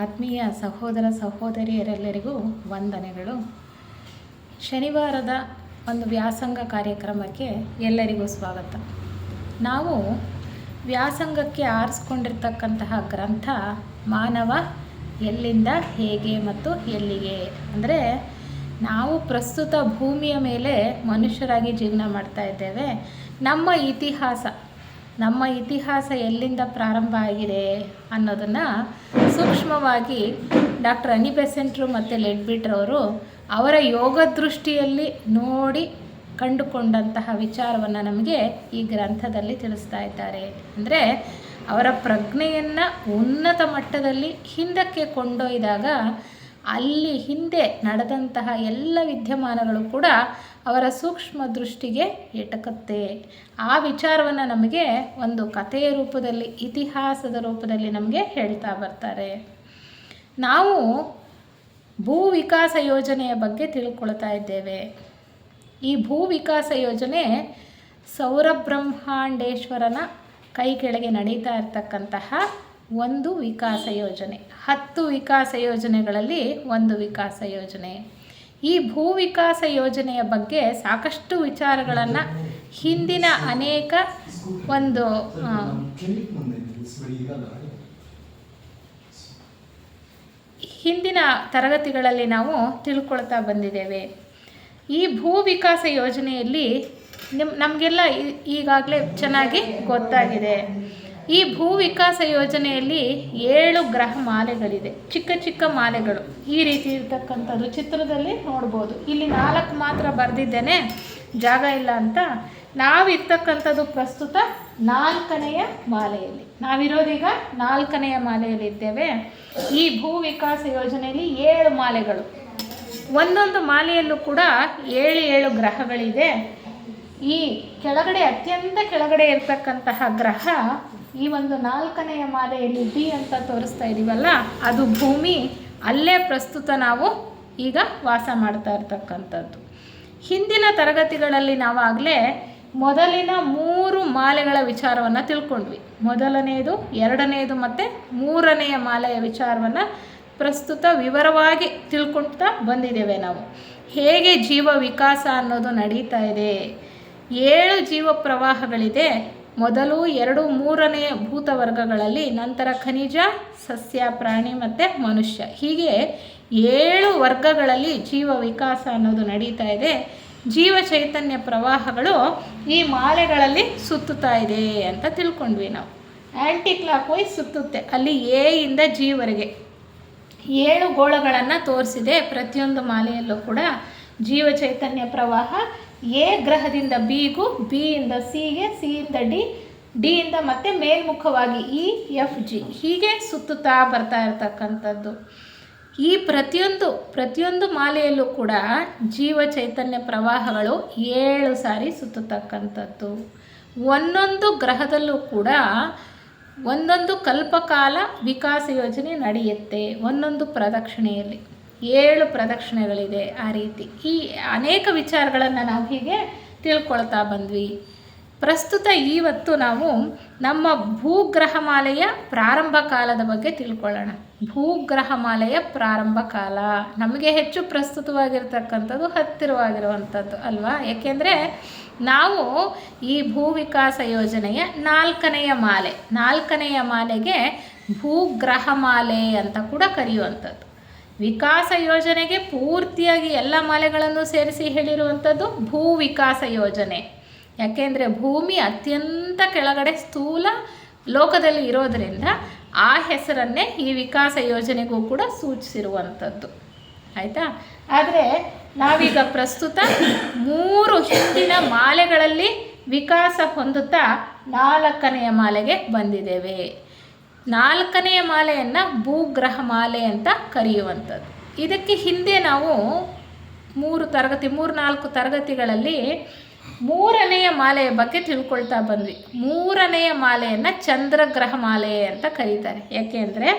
ಆತ್ಮೀಯ ಸಹೋದರ ಸಹೋದರಿಯರೆಲ್ಲರಿಗೂ ವಂದನೆಗಳು. ಶನಿವಾರದ ಒಂದು ವ್ಯಾಸಂಗ ಕಾರ್ಯಕ್ರಮಕ್ಕೆ ಎಲ್ಲರಿಗೂ ಸ್ವಾಗತ. ನಾವು ವ್ಯಾಸಂಗಕ್ಕೆ ಆರಿಸ್ಕೊಂಡಿರ್ತಕ್ಕಂತಹ ಗ್ರಂಥ ಮಾನವ ಎಲ್ಲಿಂದ ಹೇಗೆ ಮತ್ತು ಎಲ್ಲಿಗೆ. ಅಂದರೆ ನಾವು ಪ್ರಸ್ತುತ ಭೂಮಿಯ ಮೇಲೆ ಮನುಷ್ಯರಾಗಿ ಜೀವನ ಮಾಡ್ತಾ ಇದ್ದೇವೆ. ನಮ್ಮ ಇತಿಹಾಸ ಎಲ್ಲಿಂದ ಪ್ರಾರಂಭ ಆಗಿದೆ ಅನ್ನೋದನ್ನು ಸೂಕ್ಷ್ಮವಾಗಿ ಡಾಕ್ಟರ್ ಅನಿ ಬೆಸೆಂಟ್ರು ಮತ್ತು ಲೆಡ್ಬಿಟ್ರವರು ಅವರ ಯೋಗ ದೃಷ್ಟಿಯಲ್ಲಿ ನೋಡಿ ಕಂಡುಕೊಂಡಂತಹ ವಿಚಾರವನ್ನು ನಮಗೆ ಈ ಗ್ರಂಥದಲ್ಲಿ ತಿಳಿಸ್ತಾ ಇದ್ದಾರೆ. ಅಂದರೆ ಅವರ ಪ್ರಜ್ಞೆಯನ್ನು ಉನ್ನತ ಮಟ್ಟದಲ್ಲಿ ಹಿಂದಕ್ಕೆ ಕೊಂಡೊಯ್ದಾಗ ಅಲ್ಲಿ ಹಿಂದೆ ನಡೆದಂತಹ ಎಲ್ಲ ವಿದ್ಯಮಾನಗಳು ಕೂಡ ಅವರ ಸೂಕ್ಷ್ಮ ದೃಷ್ಟಿಗೆ ಎಟಕತ್ತೆ. ಆ ವಿಚಾರವನ್ನು ನಮಗೆ ಒಂದು ಕಥೆಯ ರೂಪದಲ್ಲಿ, ಇತಿಹಾಸದ ರೂಪದಲ್ಲಿ ನಮಗೆ ಹೇಳ್ತಾ ಬರ್ತಾರೆ. ನಾವು ಭೂ ವಿಕಾಸ ಯೋಜನೆಯ ಬಗ್ಗೆ ತಿಳ್ಕೊಳ್ತಾ ಇದ್ದೇವೆ. ಈ ಭೂ ವಿಕಾಸ ಯೋಜನೆ ಸೌರಬ್ರಹ್ಮಾಂಡೇಶ್ವರನ ಕೈ ಕೆಳಗೆ ನಡೀತಾ ಇರತಕ್ಕಂತಹ ಒಂದು ವಿಕಾಸ ಯೋಜನೆ. 10 ವಿಕಾಸ ಯೋಜನೆಗಳಲ್ಲಿ ಒಂದು ವಿಕಾಸ ಯೋಜನೆ. ಈ ಭೂ ವಿಕಾಸ ಯೋಜನೆಯ ಬಗ್ಗೆ ಸಾಕಷ್ಟು ವಿಚಾರಗಳನ್ನು ಹಿಂದಿನ ಅನೇಕ ಹಿಂದಿನ ತರಗತಿಗಳಲ್ಲಿ ನಾವು ತಿಳ್ಕೊಳ್ತಾ ಬಂದಿದ್ದೇವೆ. ಈ ಭೂ ವಿಕಾಸ ಯೋಜನೆಯಲ್ಲಿ ನಮಗೆಲ್ಲ ಈಗಾಗಲೇ ಚೆನ್ನಾಗಿ ಗೊತ್ತಾಗಿದೆ. ಈ ಭೂ ವಿಕಾಸ ಯೋಜನೆಯಲ್ಲಿ 7 ಗ್ರಹ ಮಾಲೆಗಳಿದೆ, ಚಿಕ್ಕ ಚಿಕ್ಕ ಮಾಲೆಗಳು. ಈ ರೀತಿ ಇರ್ತಕ್ಕಂಥದ್ದು ಚಿತ್ರದಲ್ಲಿ ನೋಡ್ಬೋದು. ಇಲ್ಲಿ 4 ಮಾತ್ರ ಬರೆದಿದ್ದೇನೆ, ಜಾಗ ಇಲ್ಲ ಅಂತ. ನಾವಿರ್ತಕ್ಕಂಥದ್ದು ಪ್ರಸ್ತುತ 4ನೆಯ ಮಾಲೆಯಲ್ಲಿ. ನಾವಿರೋದೀಗ 4ನೆಯ ಮಾಲೆಯಲ್ಲಿದ್ದೇವೆ. ಈ ಭೂ ವಿಕಾಸ ಯೋಜನೆಯಲ್ಲಿ 7 ಮಾಲೆಗಳು. ಒಂದೊಂದು ಮಾಲೆಯಲ್ಲೂ ಕೂಡ 7 ಗ್ರಹಗಳಿದೆ. ಈ ಕೆಳಗಡೆ ಅತ್ಯಂತ ಕೆಳಗಡೆ ಇರ್ತಕ್ಕಂತಹ ಗ್ರಹ ಈ ಒಂದು 4ನೆಯ ಮಾಲೆಯಲ್ಲಿ ಡಿ ಅಂತ ತೋರಿಸ್ತಾ ಇದ್ದೀವಲ್ಲ, ಅದು ಭೂಮಿ. ಅಲ್ಲೇ ಪ್ರಸ್ತುತ ನಾವು ಈಗ ವಾಸ ಮಾಡ್ತಾ ಇರ್ತಕ್ಕಂಥದ್ದು. ಹಿಂದಿನ ತರಗತಿಗಳಲ್ಲಿ ನಾವಾಗಲೇ ಮೊದಲಿನ 3 ಮಾಲೆಗಳ ವಿಚಾರವನ್ನು ತಿಳ್ಕೊಂಡ್ವಿ. ಮೊದಲನೆಯದು, 2ನೆಯದು ಮತ್ತು 3ನೆಯ ಮಾಲೆಯ ವಿಚಾರವನ್ನು ಪ್ರಸ್ತುತ ವಿವರವಾಗಿ ತಿಳ್ಕೊಳ್ತಾ ಬಂದಿದ್ದೇವೆ. ನಾವು ಹೇಗೆ ಜೀವ ವಿಕಾಸ ಅನ್ನೋದು ನಡೀತಾ ಇದೆ. 7 ಜೀವ ಪ್ರವಾಹಗಳಿದೆ. ಮೊದಲು 2, 3ನೆಯ ಭೂತ ವರ್ಗಗಳಲ್ಲಿ, ನಂತರ ಖನಿಜ, ಸಸ್ಯ, ಪ್ರಾಣಿ ಮತ್ತು ಮನುಷ್ಯ. ಹೀಗೆ 7 ವರ್ಗಗಳಲ್ಲಿ ಜೀವ ವಿಕಾಸ ಅನ್ನೋದು ನಡೀತಾ ಇದೆ. ಜೀವ ಚೈತನ್ಯ ಪ್ರವಾಹಗಳು ಈ ಮಾಲೆಗಳಲ್ಲಿ ಸುತ್ತುತ್ತಾ ಇದೆ ಅಂತ ತಿಳ್ಕೊಂಡ್ವಿ ನಾವು. ಆ್ಯಂಟಿ ಕ್ಲಾಕ್ ವೈಸ್ ಸುತ್ತುತ್ತೆ. ಅಲ್ಲಿ ಎ ಇಂದ ಜಿ ವರೆಗೆ 7 ಗೋಳಗಳನ್ನು ತೋರಿಸಿದೆ. ಪ್ರತಿಯೊಂದು ಮಾಲೆಯಲ್ಲೂ ಕೂಡ ಜೀವ ಚೈತನ್ಯ ಪ್ರವಾಹ ಎ ಗ್ರಹದಿಂದ ಬಿಗೂ, ಬಿ ಇಂದ ಸಿಗೆ, ಸಿ ಇಂದ ಡಿ, ಡಿ ಇಂದ ಮತ್ತೆ ಮೇಲ್ಮುಖವಾಗಿ ಇ, ಎಫ್, ಜಿ ಹೀಗೆ ಸುತ್ತುತ್ತಾ ಬರ್ತಾ ಇರ್ತಕ್ಕಂಥದ್ದು. ಈ ಪ್ರತಿಯೊಂದು ಮಾಲೆಯಲ್ಲೂ ಕೂಡ ಜೀವ ಚೈತನ್ಯ ಪ್ರವಾಹಗಳು 7 ಸಾರಿ ಸುತ್ತತಕ್ಕಂಥದ್ದು. ಒಂದೊಂದು ಗ್ರಹದಲ್ಲೂ ಕೂಡ ಒಂದೊಂದು ಕಲ್ಪಕಾಲ ವಿಕಾಸ ಯೋಜನೆ ನಡೆಯುತ್ತೆ. ಒಂದೊಂದು ಪ್ರದಕ್ಷಿಣೆಯಲ್ಲಿ 7 ಪ್ರದಕ್ಷಿಣೆಗಳಿದೆ. ಆ ರೀತಿ ಈ ಅನೇಕ ವಿಚಾರಗಳನ್ನು ನಾವು ಹೀಗೆ ತಿಳ್ಕೊಳ್ತಾ ಬಂದ್ವಿ. ಪ್ರಸ್ತುತ ಇವತ್ತು ನಾವು ನಮ್ಮ ಭೂಗ್ರಹ ಮಾಲೆಯ ಪ್ರಾರಂಭ ಕಾಲದ ಬಗ್ಗೆ ತಿಳ್ಕೊಳ್ಳೋಣ. ಭೂಗ್ರಹ ಮಾಲೆಯ ಪ್ರಾರಂಭ ಕಾಲ ನಮಗೆ ಹೆಚ್ಚು ಪ್ರಸ್ತುತವಾಗಿರ್ತಕ್ಕಂಥದ್ದು, ಹತ್ತಿರವಾಗಿರುವಂಥದ್ದು ಅಲ್ವಾ? ಏಕೆಂದರೆ ನಾವು ಈ ಭೂ ವಿಕಾಸ ಯೋಜನೆಯ 4ನೆಯ ಮಾಲೆ, 4ನೆಯ ಮಾಲೆಗೆ ಭೂಗ್ರಹ ಮಾಲೆ ಅಂತ ಕೂಡ ಕರೆಯುವಂಥದ್ದು. ವಿಕಾಸ ಯೋಜನೆಗೆ ಪೂರ್ತಿಯಾಗಿ ಎಲ್ಲ ಮಾಲೆಗಳನ್ನು ಸೇರಿಸಿ ಹೇಳಿರುವಂಥದ್ದು ಭೂ ವಿಕಾಸ ಯೋಜನೆ. ಯಾಕೆಂದರೆ ಭೂಮಿ ಅತ್ಯಂತ ಕೆಳಗಡೆ ಸ್ಥೂಲ ಲೋಕದಲ್ಲಿ ಇರೋದರಿಂದ ಆ ಹೆಸರನ್ನೇ ಈ ವಿಕಾಸ ಯೋಜನೆಗೂ ಕೂಡ ಸೂಚಿಸಿರುವಂಥದ್ದು. ಆಯಿತಾ? ಆದರೆ ನಾವೀಗ ಪ್ರಸ್ತುತ 3 ಹಿಂದಿನ ಮಾಲೆಗಳಲ್ಲಿ ವಿಕಾಸ ಹೊಂದುತ್ತಾ 4ನೆಯ ಮಾಲೆಗೆ ಬಂದಿದ್ದೇವೆ. 4ನೆಯ ಮಾಲೆಯನ್ನು ಭೂಗ್ರಹ ಮಾಲೆ ಅಂತ ಕರೆಯುವಂಥದ್ದು. ಇದಕ್ಕೆ ಹಿಂದೆ ನಾವು 3-4 ತರಗತಿಗಳಲ್ಲಿ 3ನೆಯ ಮಾಲೆಯ ಬಗ್ಗೆ ತಿಳ್ಕೊಳ್ತಾ ಬಂದ್ವಿ. 3ನೆಯ ಮಾಲೆಯನ್ನು ಚಂದ್ರಗ್ರಹ ಮಾಲೆ ಅಂತ ಕರೀತಾರೆ. ಯಾಕೆಂದರೆ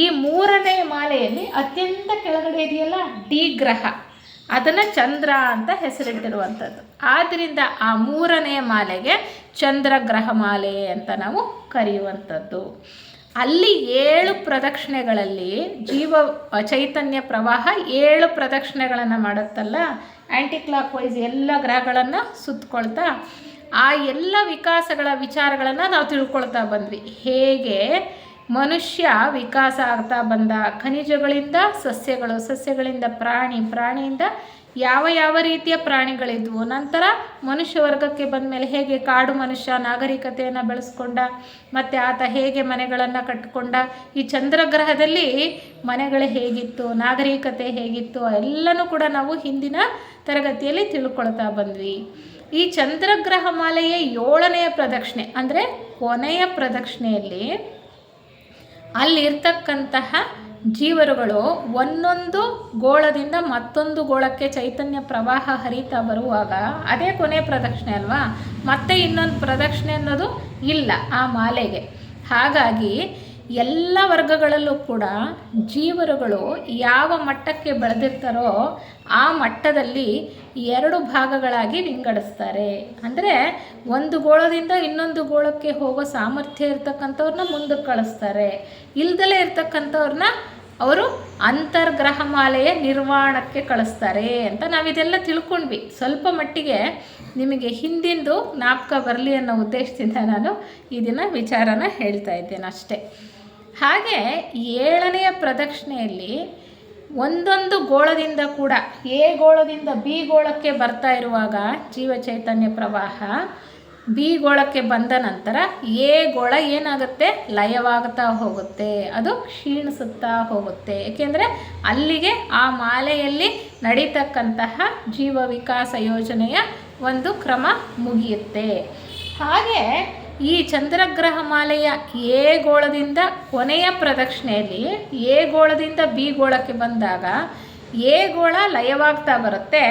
ಈ 3ನೆಯ ಮಾಲೆಯಲ್ಲಿ ಅತ್ಯಂತ ಕೆಳಗಡೆ ಇದೆಯಲ್ಲ ಡಿ ಗ್ರಹ, ಅದನ್ನು ಚಂದ್ರ ಅಂತ ಹೆಸರಿಟ್ಟಿರುವಂಥದ್ದು. ಆದ್ದರಿಂದ ಆ 3ನೆಯ ಮಾಲೆಗೆ ಚಂದ್ರಗ್ರಹ ಮಾಲೆ ಅಂತ ನಾವು ಕರೆಯುವಂಥದ್ದು. ಅಲ್ಲಿ 7 ಪ್ರದಕ್ಷಿಣೆಗಳಲ್ಲಿ ಚೈತನ್ಯ ಪ್ರವಾಹ 7 ಪ್ರದಕ್ಷಿಣೆಗಳನ್ನು ಮಾಡುತ್ತಲ್ಲ, ಆ್ಯಂಟಿ ಕ್ಲಾಕ್ ವೈಸ್ ಎಲ್ಲ ಗ್ರಹಗಳನ್ನು ಸುತ್ತಕೊಳ್ತಾ ಆ ಎಲ್ಲ ವಿಕಾಸಗಳ ವಿಚಾರಗಳನ್ನು ನಾವು ತಿಳ್ಕೊಳ್ತಾ ಬಂದ್ವಿ. ಹೇಗೆ ಮನುಷ್ಯ ವಿಕಾಸ ಆಗ್ತಾ ಬಂದ, ಖನಿಜಗಳಿಂದ ಸಸ್ಯಗಳು, ಸಸ್ಯಗಳಿಂದ ಪ್ರಾಣಿಯಿಂದ ಯಾವ ರೀತಿಯ ಪ್ರಾಣಿಗಳಿದ್ವು, ನಂತರ ಮನುಷ್ಯ ವರ್ಗಕ್ಕೆ ಬಂದ ಮೇಲೆ ಹೇಗೆ ಕಾಡು ಮನುಷ್ಯ ನಾಗರಿಕತೆಯನ್ನು ಬೆಳೆಸ್ಕೊಂಡ, ಮತ್ತು ಆತ ಹೇಗೆ ಮನೆಗಳನ್ನು ಕಟ್ಟಿಕೊಂಡ, ಈ ಚಂದ್ರಗ್ರಹದಲ್ಲಿ ಮನೆಗಳು ಹೇಗಿತ್ತು, ನಾಗರಿಕತೆ ಹೇಗಿತ್ತು, ಎಲ್ಲನೂ ಕೂಡ ನಾವು ಹಿಂದಿನ ತರಗತಿಯಲ್ಲಿ ತಿಳ್ಕೊಳ್ತಾ ಬಂದ್ವಿ. ಈ ಚಂದ್ರಗ್ರಹ ಮಾಲೆಯ 7ನೆಯ ಪ್ರದಕ್ಷಿಣೆ ಅಂದರೆ ಕೊನೆಯ ಪ್ರದಕ್ಷಿಣೆಯಲ್ಲಿ ಅಲ್ಲಿರ್ತಕ್ಕಂತಹ ಜೀವರುಗಳು ಒಂದೊಂದು ಗೋಳದಿಂದ ಮತ್ತೊಂದು ಗೋಳಕ್ಕೆ ಚೈತನ್ಯ ಪ್ರವಾಹ ಹರಿತಾ ಬರುವಾಗ ಅದೇ ಕೊನೆ ಪ್ರದಕ್ಷಿಣೆ ಅಲ್ವಾ, ಮತ್ತೆ ಇನ್ನೊಂದು ಪ್ರದಕ್ಷಿಣೆ ಅನ್ನೋದು ಇಲ್ಲ ಆ ಮಾಲೆಗೆ. ಹಾಗಾಗಿ ಎಲ್ಲ ವರ್ಗಗಳಲ್ಲೂ ಕೂಡ ಜೀವರುಗಳು ಯಾವ ಮಟ್ಟಕ್ಕೆ ಬೆಳೆದಿರ್ತಾರೋ ಆ ಮಟ್ಟದಲ್ಲಿ 2 ಭಾಗಗಳಾಗಿ ವಿಂಗಡಿಸ್ತಾರೆ. ಅಂದರೆ ಒಂದು ಗೋಳದಿಂದ ಇನ್ನೊಂದು ಗೋಳಕ್ಕೆ ಹೋಗೋ ಸಾಮರ್ಥ್ಯ ಇರ್ತಕ್ಕಂಥವ್ರನ್ನ ಮುಂದಕ್ಕೆ ಕಳಿಸ್ತಾರೆ, ಇಲ್ದಲೇ ಇರ್ತಕ್ಕಂಥವ್ರನ್ನ ಅವರು ಅಂತರ್ಗ್ರಹ ಮಾಲೆಯ ನಿರ್ವಾಣಕ್ಕೆ ಕಳಿಸ್ತಾರೆ ಅಂತ ನಾವಿದೆಲ್ಲ ತಿಳ್ಕೊಂಡ್ವಿ. ಸ್ವಲ್ಪ ಮಟ್ಟಿಗೆ ನಿಮಗೆ ಹಿಂದಿಂದು ಜ್ಞಾಪಕ ಬರಲಿ ಅನ್ನೋ ಉದ್ದೇಶದಿಂದ ನಾನು ಇದನ್ನು ವಿಚಾರನ ಹೇಳ್ತಾ ಇದ್ದೇನೆ ಅಷ್ಟೇ. ಹಾಗೆ 7ನೆಯ ಪ್ರದಕ್ಷಿಣೆಯಲ್ಲಿ ಒಂದೊಂದು ಗೋಳದಿಂದ ಕೂಡ ಎ ಗೋಳದಿಂದ ಬಿ ಗೋಳಕ್ಕೆ ಬರ್ತಾ ಇರುವಾಗ ಜೀವ ಚೈತನ್ಯ ಪ್ರವಾಹ ಬಿ ಗೋಳಕ್ಕೆ ಬಂದ ನಂತರ ಎ ಗೋಳ ಏನಾಗುತ್ತೆ, ಲಯವಾಗ್ತಾ ಹೋಗುತ್ತೆ, ಅದು ಕ್ಷೀಣಿಸುತ್ತಾ ಹೋಗುತ್ತೆ. ಏಕೆಂದರೆ ಅಲ್ಲಿಗೆ ಆ ಮಾಲೆಯಲ್ಲಿ ನಡೀತಕ್ಕಂತಹ ಜೀವ ವಿಕಾಸ ಯೋಜನೆಯ ಒಂದು ಕ್ರಮ ಮುಗಿಯುತ್ತೆ. ಹಾಗೆ ಈ ಚಂದ್ರಗ್ರಹ ಮಾಲೆಯ ಎ ಗೋಳದಿಂದ ಕೊನೆಯ ಪ್ರದಕ್ಷಿಣೆಯಲ್ಲಿ ಎ ಗೋಳದಿಂದ ಬಿ ಗೋಳಕ್ಕೆ ಬಂದಾಗ ಎ ಗೋಳ ಲಯವಾಗ್ತಾ ಬರುತ್ತೆ.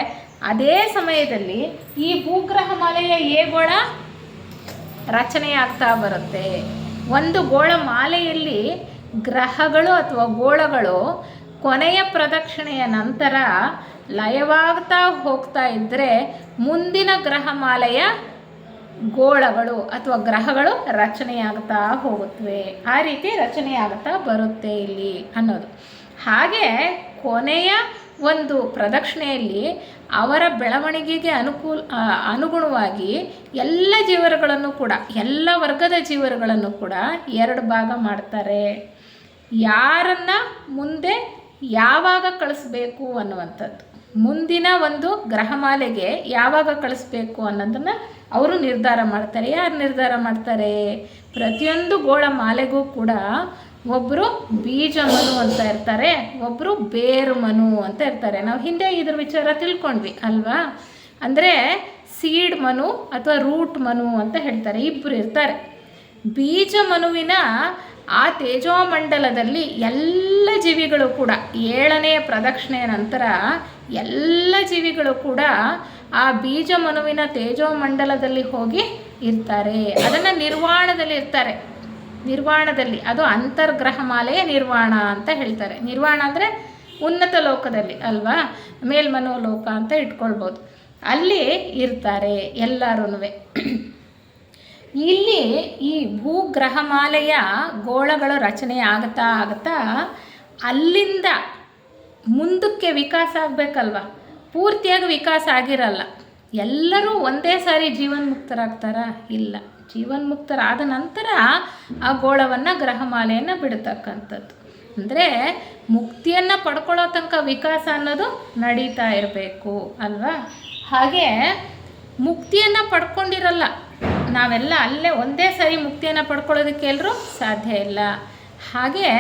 ಅದೇ ಸಮಯದಲ್ಲಿ ಈ ಭೂಗ್ರಹ ಮಾಲೆಯ ಎ ಗೋಳ ರಚನೆಯಾಗ್ತಾ ಬರುತ್ತೆ. ಒಂದು ಗೋಳ ಮಾಲೆಯಲ್ಲಿ ಗ್ರಹಗಳು ಅಥವಾ ಗೋಳಗಳು ಕೊನೆಯ ಪ್ರದಕ್ಷಿಣೆಯ ನಂತರ ಲಯವಾಗ್ತಾ ಹೋಗ್ತಾ ಇದ್ದರೆ ಮುಂದಿನ ಗ್ರಹ ಮಾಲೆಯ ಗೋಳಗಳು ಅಥವಾ ಗ್ರಹಗಳು ರಚನೆಯಾಗ್ತಾ ಹೋಗುತ್ತವೆ. ಆ ರೀತಿ ರಚನೆಯಾಗ್ತಾ ಬರುತ್ತೆ ಇಲ್ಲಿ ಅನ್ನೋದು. ಹಾಗೆ ಕೊನೆಯ ಒಂದು ಪ್ರದಕ್ಷಿಣೆಯಲ್ಲಿ ಅವರ ಬೆಳವಣಿಗೆಗೆ ಅನುಗುಣವಾಗಿ ಎಲ್ಲ ಜೀವರುಗಳನ್ನು ಕೂಡ, ಎಲ್ಲ ವರ್ಗದ ಜೀವರುಗಳನ್ನು ಕೂಡ 2 ಭಾಗ ಮಾಡ್ತಾರೆ. ಯಾರನ್ನ ಮುಂದೆ ಯಾವಾಗ ಕಳಿಸ್ಬೇಕು ಅನ್ನುವಂಥದ್ದು, ಮುಂದಿನ ಒಂದು ಗ್ರಹಮಾಲೆಗೆ ಯಾವಾಗ ಕಳಿಸ್ಬೇಕು ಅನ್ನೋದನ್ನು ಅವರು ನಿರ್ಧಾರ ಮಾಡ್ತಾರೆ. ಯಾರು ನಿರ್ಧಾರ ಮಾಡ್ತಾರೆ? ಪ್ರತಿಯೊಂದು ಗೋಳ ಮಾಲೆಗೂ ಕೂಡ ಒಬ್ಬರು ಬೀಜ ಮನು ಅಂತ ಇರ್ತಾರೆ, ಒಬ್ಬರು ಬೇರು ಮನು ಅಂತ ಇರ್ತಾರೆ. ನಾವು ಹಿಂದೆ ಇದ್ರ ವಿಚಾರ ತಿಳ್ಕೊಂಡ್ವಿ ಅಲ್ವಾ. ಅಂದರೆ ಸೀಡ್ ಮನು ಅಥವಾ ರೂಟ್ ಮನು ಅಂತ ಹೇಳ್ತಾರೆ, ಇಬ್ಬರು ಇರ್ತಾರೆ. ಬೀಜ ಮನುವಿನ ಆ ತೇಜೋಮಂಡಲದಲ್ಲಿ ಎಲ್ಲ ಜೀವಿಗಳು ಕೂಡ 7ನೆಯ ಪ್ರದಕ್ಷಿಣೆಯ ನಂತರ ಎಲ್ಲ ಜೀವಿಗಳು ಕೂಡ ಆ ಬೀಜ ಮನುವಿನ ತೇಜೋಮಂಡಲದಲ್ಲಿ ಹೋಗಿ ಇರ್ತಾರೆ. ಅದನ್ನು ನಿರ್ವಾಣದಲ್ಲಿ ಇರ್ತಾರೆ. ನಿರ್ವಾಣದಲ್ಲಿ, ಅದು ಅಂತರ್ಗ್ರಹ ಮಾಲೆಯ ನಿರ್ವಾಣ ಅಂತ ಹೇಳ್ತಾರೆ. ನಿರ್ವಾಣ ಅಂದರೆ ಉನ್ನತ ಲೋಕದಲ್ಲಿ ಅಲ್ವಾ, ಮೇಲ್ಮನೋಲೋಕ ಅಂತ ಇಟ್ಕೊಳ್ಬೋದು. ಅಲ್ಲಿ ಇರ್ತಾರೆ ಎಲ್ಲರೂ. ಇಲ್ಲಿ ಈ ಭೂಗ್ರಹಮಾಲೆಯ ಗೋಳಗಳು ರಚನೆ ಆಗುತ್ತಾ ಅಲ್ಲಿಂದ ಮುಂದಕ್ಕೆ ವಿಕಾಸ ಆಗಬೇಕಲ್ವ, ಪೂರ್ತಿಯಾಗಿ ವಿಕಾಸ ಆಗಿರಲ್ಲ. ಎಲ್ಲರೂ ಒಂದೇ ಸಾರಿ ಜೀವನ್ಮುಕ್ತರಾಗ್ತಾರಾ? ಇಲ್ಲ. ಜೀವನ್ಮುಕ್ತರಾದ ನಂತರ ಆ ಗೋಳವನ್ನು ಗ್ರಹಮಾಲೆಯನ್ನು ಬಿಡ್ತಕ್ಕಂಥದ್ದು. ಅಂದರೆ ಮುಕ್ತಿಯನ್ನು ಪಡ್ಕೊಳ್ಳೋ ತನಕ ವಿಕಾಸ ಅನ್ನೋದು ನಡೀತಾ ಇರಬೇಕು ಅಲ್ವಾ. ಹಾಗೆ ಮುಕ್ತಿಯನ್ನು ಪಡ್ಕೊಂಡಿರಲ್ಲ ನಾವೆಲ್ಲ, ಅಲ್ಲೇ ಒಂದೇ ಸಾರಿ ಮುಕ್ತಿಯನ್ನು ಪಡ್ಕೊಳ್ಳೋದಕ್ಕೆ ಎಲ್ಲರೂ ಸಾಧ್ಯ ಇಲ್ಲ. ಹಾಗೆ